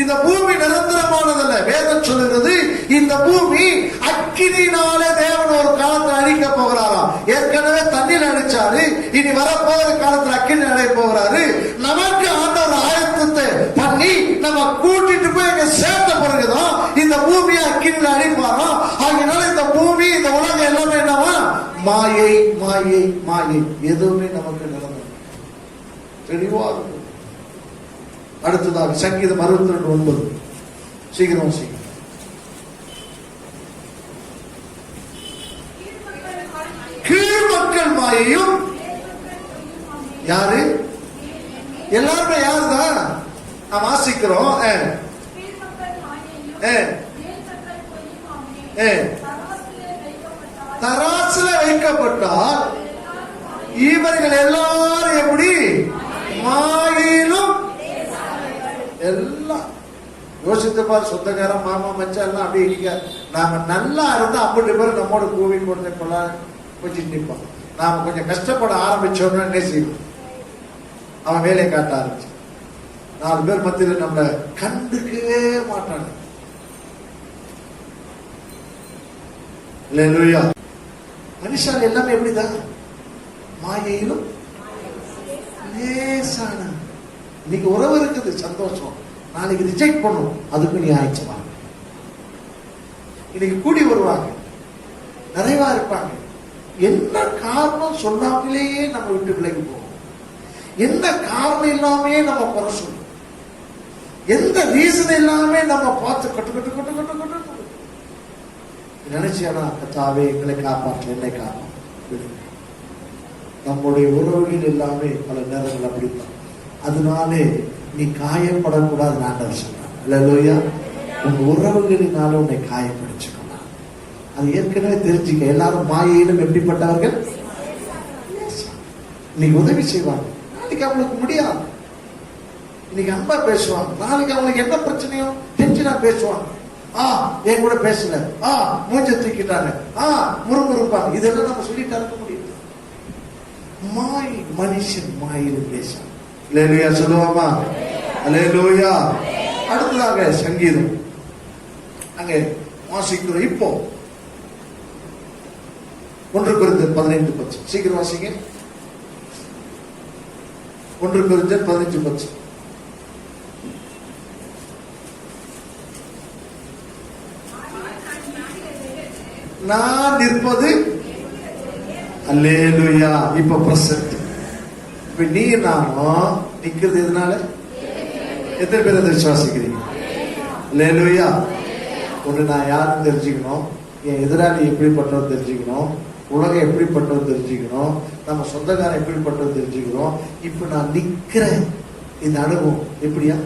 இந்த பூமி நிரந்தரமானதல்ல. வேதம் சொல்லுகிறது, இந்த பூமி அக்கினினாலே தேவன் ஒரு காலத்தில் அழிக்க போகிறாராம். ஏற்கனவே தண்ணீர் அடிச்சாரு, இனி வரப்போகிற காலத்தில் அக்கினி அடைய போகிறாரு. நமக்கு ஆண்டவர் ஆயத்தத்தை பண்ணி நம்ம கூட்டிட்டு போய் எங்க சேர்த்த பிறகுதான் இந்த பூமியை அக்கினியில் அடிப்பாராம். ஆகினால இந்த பூமி, இந்த உலகம் எல்லாமே என்னவா? மாயை, மாயை, மாயை. எதுவுமே நமக்கு நிரந்தரம். தெளிவா இருக்கும். அடுத்ததாக சங்கீதம் 62:9. சீக்கிரம் சீக்கிரம். கீழ் மக்கள் மாயையும் யாரு? எல்லாருமே யாருதான்? நாம் வாசிக்கிறோம். தராசுல வைக்கப்பட்டால் இவர்கள் எல்லாரும் எப்படி? மாயிலும் எல்லாம். யோசித்து பாரு, சொந்தக்காரன் மாமா மச்சான் எல்லாம் அப்படி இருக்க. நாம நல்லா இருந்தா 50 பேர் நம்மோட கூவி கொடுத்து கொஞ்சம் நிற்போம். நாம கொஞ்சம் கஷ்டப்பட ஆரம்பிச்சோம்னா என்ன செய்வோம்? அவன் வேலையை காட்ட ஆரம்பிச்சு 4 பேர் மத்தியில் நம்மள கண்டுக்கவே மாட்டாங்க. அல்லேலூயா. மனுஷன் எல்லாமே எப்படிதான்? மாயையிலும் லேசான. இன்னைக்கு உறவு இருக்குது, சந்தோஷம். நாளைக்கு ரிஜெக்ட் பண்ணும், அதுக்கு நீ ஆயிடுச்சுமா. இன்னைக்கு கூடி வருவாங்க, நிறைவா இருப்பாங்க. என்ன காரணம் சொல்லாமலேயே நம்ம விட்டு விலகி போவோம். என்ன காரணம் இல்லாமே நம்ம குறை சொல்லுவோம். எந்த ரீசன் இல்லாமே நம்ம பார்த்து கட்டு கட்டு கட்டு கட்டு கட்டு நினைச்சேனா, கத்தாவே எங்களை காப்பாற்ற, என்னை காப்பாற்ற. நம்முடைய உறவுகள் எல்லாமே பல நேரங்கள் அப்படித்தான். அதனாலே நீ காயப்படக்கூடாது. ஆண்டவர் சொல்றார், அல்லேலூயா. உங்க உறவுகளினால உன்னை காயப்படுத்திக்கலாம். அது ஏற்கனவே தெரிஞ்சுக்க. எல்லாரும் மாயையிலும் எப்படிப்பட்டவர்கள்? இன்னைக்கு உதவி செய்வாங்க, நாளைக்கு அவங்களுக்கு முடியாது. இன்னைக்கு அன்பா பேசுவாங்க, நாளைக்கு அவங்களுக்கு என்ன பிரச்சனையோ டென்ஷனா பேசுவாங்க. என் கூட பேசல, மூஞ்ச தூக்கிட்டாங்க, முறுமுறுப்பாங்க. இதெல்லாம் நம்ம சொல்லிட்டு இருக்க முடியும். மாய், மனுஷன் மாயிலும் பேசுவாங்க. அல்லேலூயா சொல்லுவாமா? அல்லேலூயா. அடுத்ததாக சங்கீதம் அங்கே வாசிக்கிறோம். இப்போ 1 கொரிந்தியர் 15:10. சீக்கிரம் வாசிங்க. 1 கொரிந்தியர் 15:10. நான் நிற்பது, அல்லேலூயா. இப்ப பிரசன்ட். இப்ப நீ நானும் நிக்கிறது எதனால? எத்தனை பேர் அதை விசுவாசிக்கிறீங்க? அல்லேலூயா. ஒன்று, நான் யாருன்னு தெரிஞ்சுக்கணும், என் எதிராளி எப்படிப்பட்டது தெரிஞ்சுக்கணும், உலகம் எப்படிப்பட்டது தெரிஞ்சுக்கணும், நம்ம சொந்தக்காரன் எப்படிப்பட்டது தெரிஞ்சுக்கணும். இப்ப நான் நிக்கிறேன். இந்த அனுபவம் எப்படியா?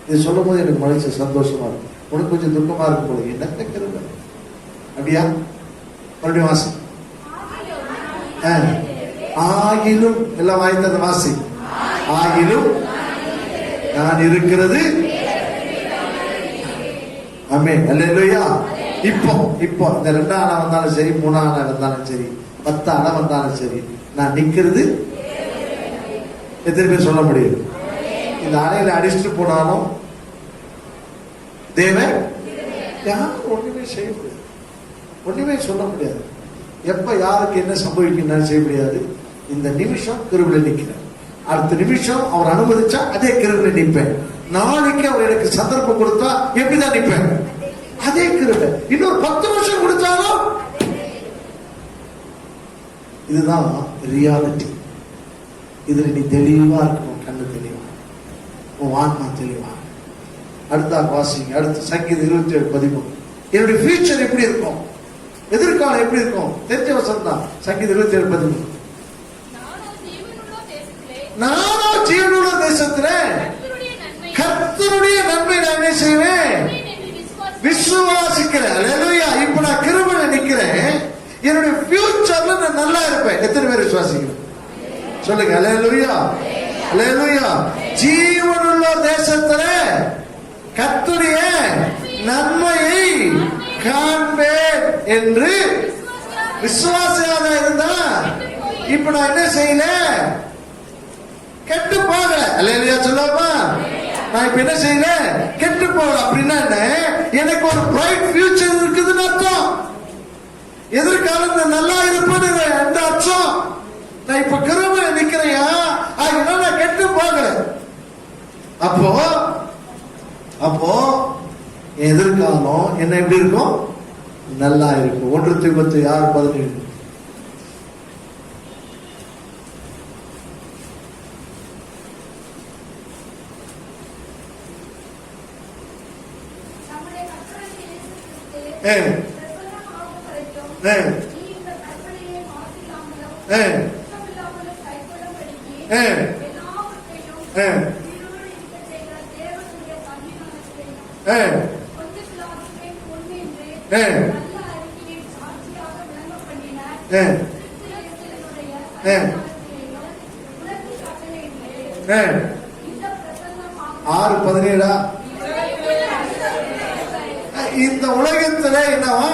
இது சொல்லும் போது எனக்கு மனசு சந்தோஷமா இருக்கும். உனக்கு கொஞ்சம் துக்கமா இருக்கும் போது, என்ன கிருபை அப்படியா? மறுபடியும் வாசி. ஆகிலும் எல்லாம் வாய்ந்தது வாசி. ஆகிலும் நான் இருக்கிறது. ஆமென். அல்லேலூயா. இப்போ இந்த 2 ஆளா வந்தாலும் சரி, 3 ஆளா வந்தாலும் சரி, 10 ஆளா வந்தாலும் சரி, நான் நிக்கிறது எத்தனை பேர் சொல்ல முடியும்? இந்த அணையில அடிச்சுட்டு போனாலும் தேவன் யாரும் ஒண்ணுமே செய்ய முடியாது, ஒண்ணுமே சொல்ல முடியாது. எப்ப யாருக்கு என்ன சம்பவிக்கும் செய்ய முடியாது. இந்த நிமிஷம் கிருபையில நிக்கிறேன், அடுத்த நிமிஷம் அவர் அனுமதிச்சா அதே கிருபையில நிற்பேன். நாளைக்கு அவர் எனக்கு சந்தர்ப்பம் கொடுத்தா எப்படிதான் நிற்பேன்? அதே கிருபை. இன்னொரு 10 வருஷம் கொடுத்தாலும் இதுதான் ரியாலிட்டி. இதுல நீ தெளிவா இருக்கணும், கண்ணு தெளிவா, உன் ஆன்மா தெளிவா. அடுத்த வாசிங்க. அடுத்த சங்கீதம் 27:13. என்னுடைய ஃபியூச்சர் எப்படி இருக்கும், எதிர்காலம் எப்படி இருக்கும் தெரிஞ்ச வசனம் தான். சங்கீதம் 27:13. நானோ ஜீவனுள்ள தேசத்துல கர்த்தருடைய நன்மை நான் என்ன செய்வேன்? விசுவாசிக்கிறேன். அல்லேலூயா. இப்ப நான் கிருபையில நிக்கிறேன், என்னுடைய ஃபியூச்சர்ல நான் நல்லா இருப்பேன். எத்தனை பேர் விசுவாசிக்கிறேன் சொல்லுங்க. அல்லேலூயா, அல்லேலூயா. ஜீவனுள்ள தேசத்துல கர்த்தருடைய நன்மையை காண்பேன் என்று விசுவாசியாக இருந்தா இப்ப நான் என்ன செய்யல? கெட்டு போகல. அல்லேலூயா சொல்லாமா? நான் இப்ப என்ன செய்யல? கெட்டு போகல. அப்படின்னா என்ன? எனக்கு ஒரு பிரைட் ஃபியூச்சர் இருக்குதுன்னு அர்த்தம். எதிர்காலம் நல்லா இருப்பது அந்த அர்த்தம். நான் இப்ப கிருபையில நிக்கிறையா, அதனால நான் கெட்டு போகல. அப்போ எதிர்காலம் என்ன எப்படி இருக்கும்? நல்லா இருக்கும். 1 Timotheus 6:17. இந்த உலகத்துல என்னவா?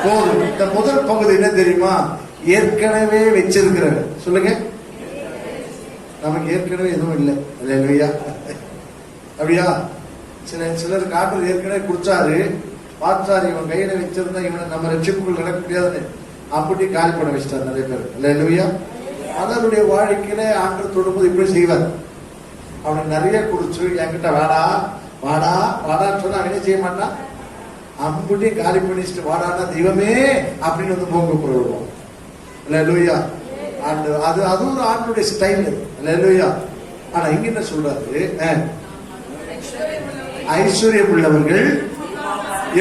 போதும். இந்த முதல் பகுதி என்ன தெரியுமா? ஏற்கனவே வச்சிருக்கிற. சொல்லுங்க. நமக்கு ஏற்கனவே எதுவும் இல்லை. இல்லையா? அப்படியா? சிலர் காட்டு ஏற்கனவே குடிச்சாரு, பார்த்தாரு, இவன் கையில வச்சிருந்தா இவனை நம்ம ரட்சிப்புக்குள் நடக்க முடியாதுன்னு அப்படி காலி பண்ண வச்சிட்டார் நிறைய பேர். இல்லையா? அதனுடைய வாழ்க்கையில ஆண்டு தொடும்போது இப்படி செய்வார். அவனுக்கு நிறைய குடிச்சு என்கிட்ட வாடா வாடா வாடான்னு சொன்னா அவனே செய்ய மாட்டான். அம்புட்டி காலி பண்ணிச்சுட்டு வாடான்னா தெய்வமே அப்படின்னு வந்து போங்க போடுவோம். இல்லையா? அது ஒரு ஆண்டுடைய ஸ்டைல். இல்லையா? ஆனா இங்க என்ன சொல்றாரு? ஐஸ்வர்யம் உள்ளவர்கள்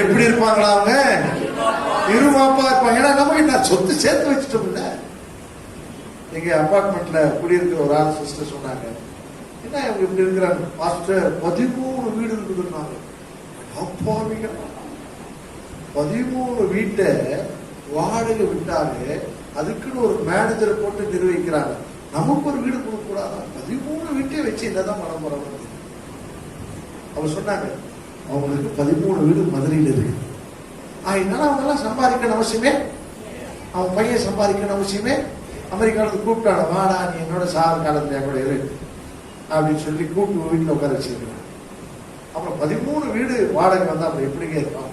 எப்படி இருப்பாங்களா? அவங்க இருமாப்பா இருப்பாங்க. ஏன்னா நமக்கு நான் சொத்து சேர்த்து வச்சுட்டோம்ல. எங்க அபார்ட்மெண்ட்ல குடியிருக்கிற ஒரு ஆள் சிஸ்டர் சொன்னாங்க, என்ன இவங்க இப்படி இருக்கிறாங்க பாஸ்டர், 13 வீடு இருக்குதுன்னாங்க. அப்பாவிங்க, 13 வீட்டை வாடகை விட்டாங்க, அதுக்குன்னு ஒரு மேனேஜரை போட்டு நிர்வகிக்கிறாங்க. நமக்கு ஒரு வீடு கொடுக்க கூடாதா? 13 வீட்டையும் வச்சு என்னதான் மனம் வர வருது. அவர் சொன்னாங்க அவங்களுக்கு 13 வீடு மதுரையில் இருக்கு. அதனால அவங்க எல்லாம் சம்பாதிக்கணும் அவசியமே, அவன் பையன் சம்பாதிக்கணும் அவசியமே. அமெரிக்காவுக்கு கூப்பிட்டான, வாடா நீ என்னோட சாவ காலத்துல கூட இரு அப்படின்னு சொல்லி கூப்பிட்டு வீட்டில் உட்கார வச்சிருக்காங்க. அப்புறம் 13 வீடு வாடகை வந்தா அப்புறம் எப்படிங்க இருக்கும்?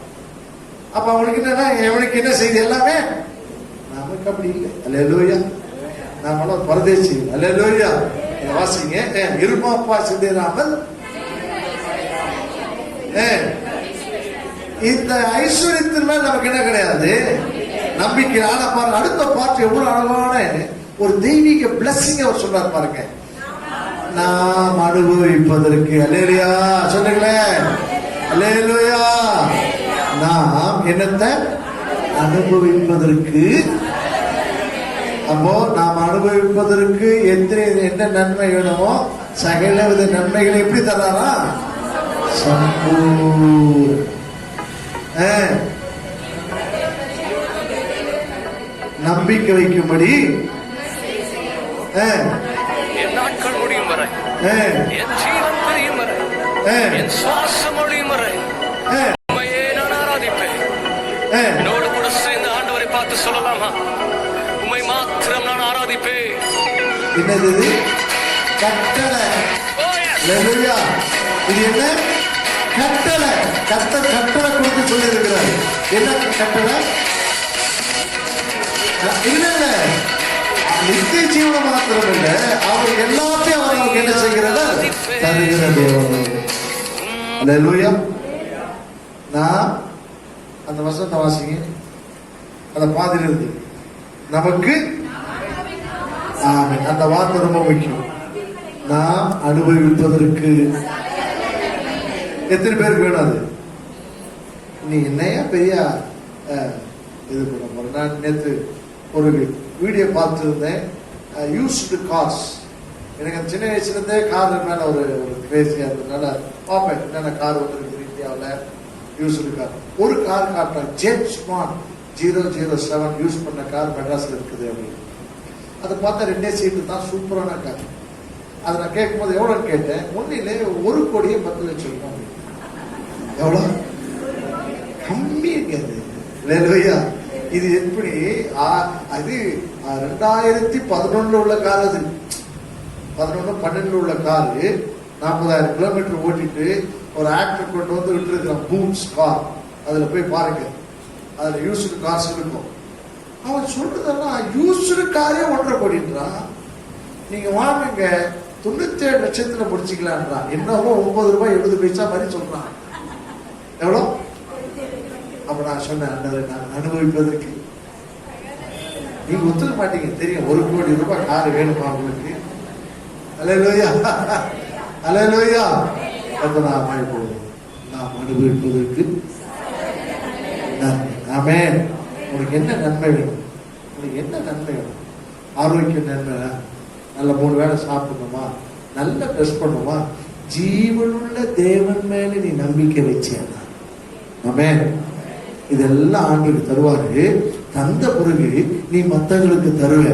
அப்ப அவனுக்கு என்னன்னா, எவனுக்கு என்ன செய்யுது எல்லாமே? நமக்கு அப்படி இல்லை. அல்லேலூயா. நாமெல்லாம் பரதேசி. அல்லேலூயா. வாசிங்க. இருமாப்பா சிந்திராமல் இந்த ஐஸ்வர்யத்தின் மேல் நமக்கு என்ன கிடையாது? நம்பிக்கை. ஆனா பாருங்க, அடுத்த பாட்டு எவ்வளவு அழகான ஒரு தெய்வீக பிளஸிங் அவர் சொல்றாரு பாருங்க. நாம் அனுபவிப்பதற்கு. அல்லேலூயா சொல்லுங்களேன். அல்லேலூயா. நாம் என்னத்தை அனுபவிப்பதற்கு? அப்போ நாம் அனுபவிப்பதற்கு என்ன நன்மை வேணுமோ சகலவித நன்மைகளை எப்படி தராரா? நம்பிக்கை வைக்கும்படி என் நாட்கள் முடியும் வரை, என் ஜீவன் பிரியும் வரை, என் சுவாசம் ஒழியும் வரை உம்மையே நான் ஆராதிப்பேன். என்னோடு கூட சேர்ந்து ஆண்டவரை பார்த்து சொல்லலாமா? உம்மை மாத்திரம் நான் ஆராதிப்பேன். என்னது இது? கட்டளை. ஹல்லேலூயா. இது என்ன கட்டளை? கர்த்தர் கட்டளை கொடுத்து சொல்லியிருக்கிறார். என்ன கட்டளை? இல்ல நித்திய ஜீவனம் மாத்திரம் இல்ல, அவர் எல்லாத்தையும் அவர்களுக்கு என்ன செய்கிறத தருகிற தேவன். ஹல்லேலூயா. நான் அந்த வசனத்தை வாசிங்க, அந்த பாதியில் இருந்து நமக்கு ஆமென். அந்த வார்த்தை ரொம்ப முக்கியம். நாம் அனுபவிப்பதற்கு எத்தனை பேருக்கு வேணும்? அது நீ என்னையா பெரிய இது பண்ண போற. நான் நேற்று ஒரு வீடியோ பார்த்துருந்தேன், யூஸ்டு கார்ஸ். எனக்கு சின்ன வயசுலேருந்தே கார் மேலே ஒரு கிரேசியாக இருந்ததுனால பார்ப்பேன் என்னென்ன கார் வந்துருக்கு இந்தியாவில் யூஸ்டு கார். ஒரு கார் காட்டுறேன், ஜேம்ஸ் பாண்ட் 007 யூஸ் பண்ண கார் மெட்ராஸில் இருக்குது அப்படின்னு. அதை பார்த்தா 2 சீட்டு தான், சூப்பரான கார். அதை நான் கேட்கும்போது எவ்வளோன்னு கேட்டேன். ஒன்றிலே 1,10,00,000 அப்படின்னு. எவ்வளோ கம்மிங்க அது. ஹல்லேலூயா. இது எப்படி? அது 2011 உள்ள கார். அது 11-12 உள்ள காரு 40,000 கிலோமீட்டர் ஓட்டிட்டு ஒரு ஆக்டர் கொண்டு வந்து விட்டுருக்கான், பூம்ஸ் கார். அதுல போய் பாருங்க, அதுல யூஸ்டு கார்ஸ் இருக்கும். அவன் சொல்றதெல்லாம் யூஸ்டு காரே 1.5 கோடின்றான். நீங்க வாங்குங்க 97 லட்சத்துல முடிச்சுக்கலான்றான். என்னவோ 9 ரூபாய் 70 பைசா மாதிரி சொல்றான். எவ்வளோ? அப்ப நான் சொன்னேன், நான் அனுபவிப்பதற்கு நீங்க ஒத்துக்க மாட்டீங்க தெரியும். 1 கோடி ரூபாய் கார் வேணுமா உங்களுக்கு? ஹல்லேலூயா. ஹல்லேலூயா. அப்ப நான் போவோம். நாம் அனுபவிப்பதற்கு நன்மை. ஆமென். உனக்கு என்ன நன்மை வேணும்? உனக்கு என்ன நன்மை வேணும்? ஆரோக்கிய நன்மை, நல்ல 3 வேளை சாப்பிடணுமா, நல்ல ட்ரெஸ் பண்ணுமா, ஜீவனுள்ள தேவன் மேல நீ நம்பிக்கை வச்சியா? ஆமென். இதெல்லாம் ஆண்டுக்கு தருவாரு. தந்த பிறகு நீ மற்றவங்களுக்கு தருவ.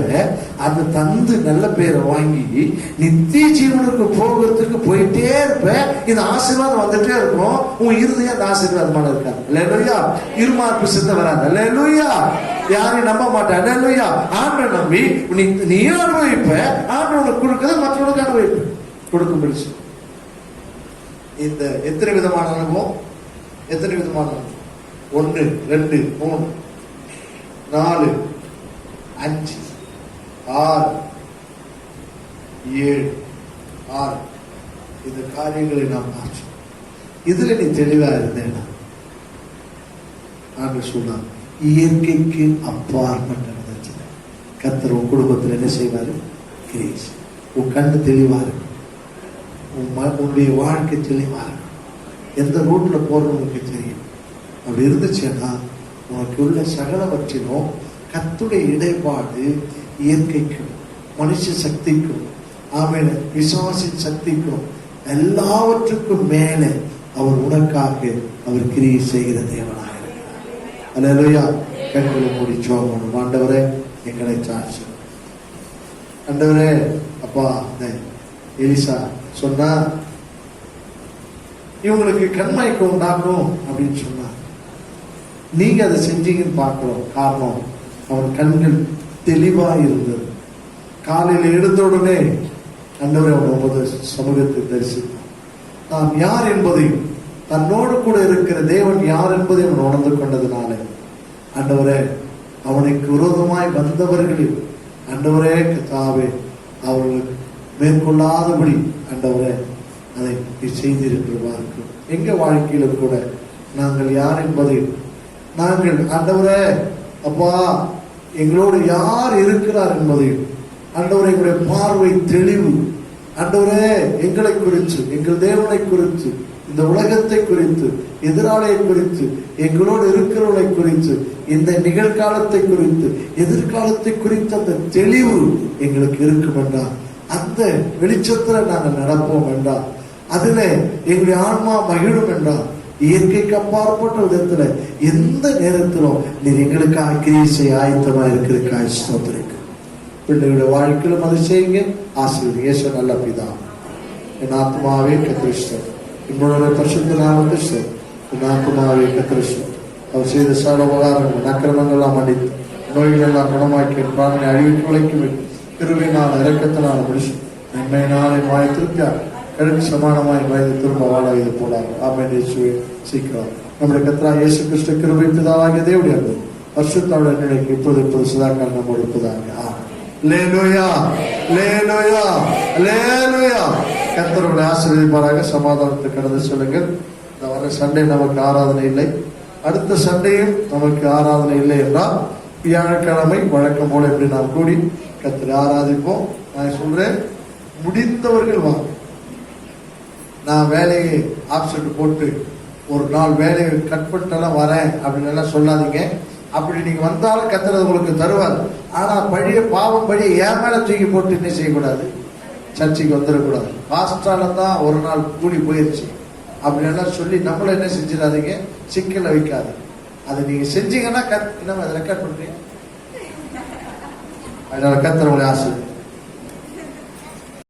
அந்த தந்து நல்ல பேரை வாங்கி நித்திய ஜீவனுக்கு போகிறதுக்கு போயிட்டே இருப்ப. இந்த ஆசீர்வாதம் வந்துட்டே இருக்கும். உன் இருதயம் அந்த ஆசீர்வாதமான இருக்காது. ஹல்லேலூயா. இருமாப்பு சித்த வராது. ஹல்லேலூயா. யாரையும் நம்ப மாட்டேன். ஹல்லேலூயா. ஆண்டை நம்பி நீ அனுபவிப்ப. ஆண்டு உனக்கு கொடுக்கறது மற்றவனுக்கு அனுபவிப்ப. கொடுக்கும் பிடிச்சு. இந்த எத்தனை விதமான அனுபவம்? எத்தனை விதமான அனுபவம்? 1, 2, 3, 4, 5, 6, 7, 6 இந்த காரியங்களை நாம் மாற்றோம். இதுல நீ தெளிவா இருந்தேன்னா நான் சொன்ன இயற்கைக்கு அப்பாற்பட்ட கர்த்தர் உன் குடும்பத்தில் என்ன செய்வாரு? கிரேஸ். உன் கண்ணு தெளிவா இருக்கும். உன்னுடைய வாழ்க்கை தெளிவா இருக்கும். எந்த ரூட்ல போறது உனக்கு தெரியும். அப்படி இருந்துச்சுன்னா உனக்கு உள்ள சகலவற்றிலும் கர்த்தருடைய இடைப்பாடு இயற்கைக்கும் மனுஷ சக்திக்கும் ஆமென் விசுவாசின் சக்திக்கும் எல்லாவற்றுக்கும் மேலே அவர் உனக்காக அவர் கிரியை செய்கிற தேவனாக இருக்கிறார். அல்லேலூயா. கண்களை மூடி ஜெபம் பண்ணுவோம். ஆண்டவரே எங்களை சாட்சி. ஆண்டவரே அப்பா, எலிசா சொன்னா இவங்களுக்கு கண்மயக்கம் உண்டாக்கும் அப்படின்னு சொன்னார். நீங்க அதை செஞ்சீங்கன்னு பார்க்கிறோம். காரணம் அவன் கண்கள் தெளிவா இருந்தது. காலையில் எழுந்த உடனே ஆண்டவரே அவன் சமூகத்தை தரிசித்தான். நாம் யார் என்பதையும் தன்னோடு கூட இருக்கிற தேவன் யார் என்பதையும் அவன் உணர்ந்து கொண்டதுனால ஆண்டவரே அவனுக்கு விரோதமாய் வந்தவர்களையும் ஆண்டவரே கர்த்தாவே அவர்களுக்கு மேற்கொள்ளாதபடி ஆண்டவரே அதை செய்திருக்கிறவார்கள். எங்க வாழ்க்கையில கூட நாங்கள் யார் என்பதையும் நாங்கள் ஆண்டவரே அப்பா எங்களோடு யார் இருக்கிறார் என்பதையும் ஆண்டவரே எங்களுடைய பார்வை தெளிவு ஆண்டவரே எங்களை குறித்து, எங்கள் தேவனை குறித்து, இந்த உலகத்தை குறித்து, எதிராளியை குறித்து, எங்களோடு இருக்கிறவர்களை குறித்து, இந்த நிகழ்காலத்தை குறித்து, எதிர்காலத்தை குறித்து அந்த தெளிவு எங்களுக்கு இருக்கும் என்றால் அந்த வெளிச்சத்துல நாங்கள் நடப்போம் என்றால் அதுல எங்களுடைய ஆன்மா மகிழும் என்றால் இயற்கைக்கு அப்பாற்பட்ட விதத்துல எந்த நேரத்திலும் நீர் எங்களுக்காக கிரியை செய்ய ஆயத்தமா இருக்கிறதுக்காக ஸ்தோத்திரிக்கு. பிள்ளைகளுடைய வாழ்க்கையிலும் அதை செய்யுங்க. ஆசீர்வதிங்க. இயேசு நல்ல பிதா. என் ஆத்மாவே கர்த்தர் என்னுடைய பரிசுத்த நாமத்தை சொல். என் ஆத்மாவே கர்த்தர் அவர் செய்த சகல உபகாரங்கள் அக்கிரமங்கள்லாம் மன்னித்து நோய்கள் எல்லாம் குணமாக்கி பிராணனை அழிவுக்கு விலைக்கு கிருபையினால் இரக்கத்தினால் முடிச்சு நன்மையினாலே மாய திருப்தியார் கடுகு சமானமாய் வயது திரும்ப வாழ இது போடாது. ஆமென். இயேசுவே சீக்கிரம் நம்முடைய கர்த்தராகிய இயேசு கிறிஸ்து கிருபை பிதாவாகிய தேவனுடைய அன்பு பரிசுத்தாவின் நிலைக்கு இப்போது சதாக்கால் நம்ம இருப்பதாக. அல்லேலூயா, அல்லேலூயா, அல்லேலூயா. கர்த்தருடைய ஆசீர்வதிப்பாராக. சமாதானத்தை கடந்து சொல்லுங்கள். இந்த வர சண்டே நமக்கு ஆராதனை இல்லை, அடுத்த சண்டையும் நமக்கு ஆராதனை இல்லை என்றால் வியாழக்கிழமை வழக்கம் போல எப்படி நாம் கூடி கர்த்தரை ஆராதிப்போம். நான் சொல்றேன், முடிந்தவர்கள் வாங்க. நான் வேலையை ஆப்சென்ட் போட்டு ஒரு நாள் வேலையை கட் பண்ணிட்டெல்லாம் வரேன் அப்படின்னு எல்லாம் சொல்லாதீங்க. அப்படி நீங்க வந்தாலும் கர்த்தர் உங்களுக்கு தருவார். ஆனா பழைய பாவம் பழிய ஏன் மேல தூக்கி போட்டு என்ன செய்யக்கூடாது, சர்ச்சைக்கு வந்துடக்கூடாது. பாஸ்டால தான் ஒரு நாள் கூடி போயிருச்சு அப்படின்னு எல்லாம் சொல்லி நம்மள என்ன செஞ்சிடாதீங்க, சிக்கல வைக்காது. அதை நீங்க செஞ்சீங்கன்னா என்ன ரெக்கார்ட் பண்றீங்க. அதனால கர்த்தர் உங்களை ஆசீர்வதிப்பார்.